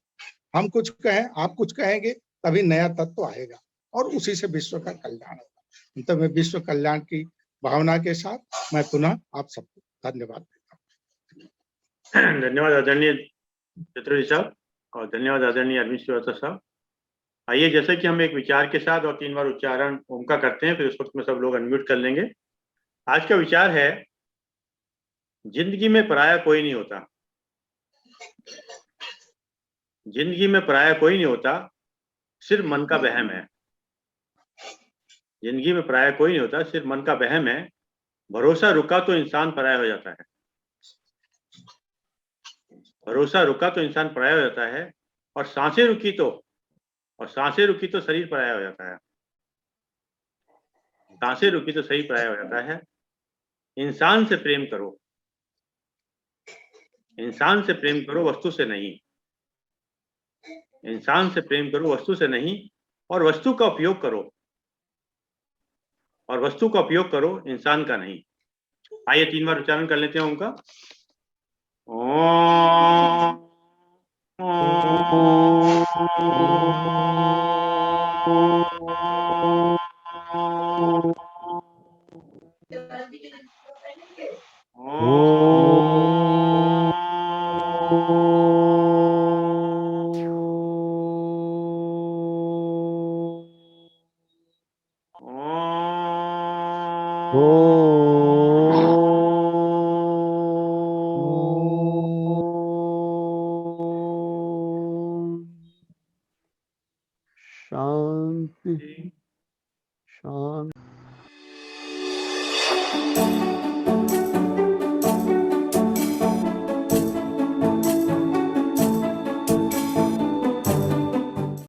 S2: हम कुछ कहें, आप कुछ कहेंगे, तभी नया तत्व आएगा, और उसी से विश्व का कल्याण होगा। तो मैं विश्व कल्याण की भावना के साथ मैं पुनः आप सबको धन्यवाद देता
S1: हूँ। धन्यवाद आदरणीय चतुर्वेदी साहब, और धन्यवाद आदरणीय अरविंद श्रीवास्तव साहब। आइए, जैसे कि हम एक विचार के साथ और 3 बार उच्चारण ओम का करते हैं, फिर उस वक्त में सब लोग अनम्यूट कर लेंगे। आज का विचार है, जिंदगी में पराया कोई नहीं होता। जिंदगी में पराया कोई नहीं होता, सिर्फ मन का वहम है। जिंदगी में पराया कोई नहीं होता, सिर्फ मन का वहम है। भरोसा रुका तो इंसान पराया हो जाता है। भरोसा रुका तो इंसान पराया हो जाता है, और सांसें रुकी तो शरीर पराया हो जाता है। सांसें रुकी तो शरीर पराया हो जाता है। इंसान से प्रेम करो, इंसान से प्रेम करो, वस्तु से नहीं। इंसान से प्रेम करो, वस्तु से नहीं, और वस्तु का उपयोग करो, और वस्तु का उपयोग करो, इंसान का नहीं। आइए 3 बार उच्चारण कर लेते हैं ओम का। ओम
S4: शांति शांति।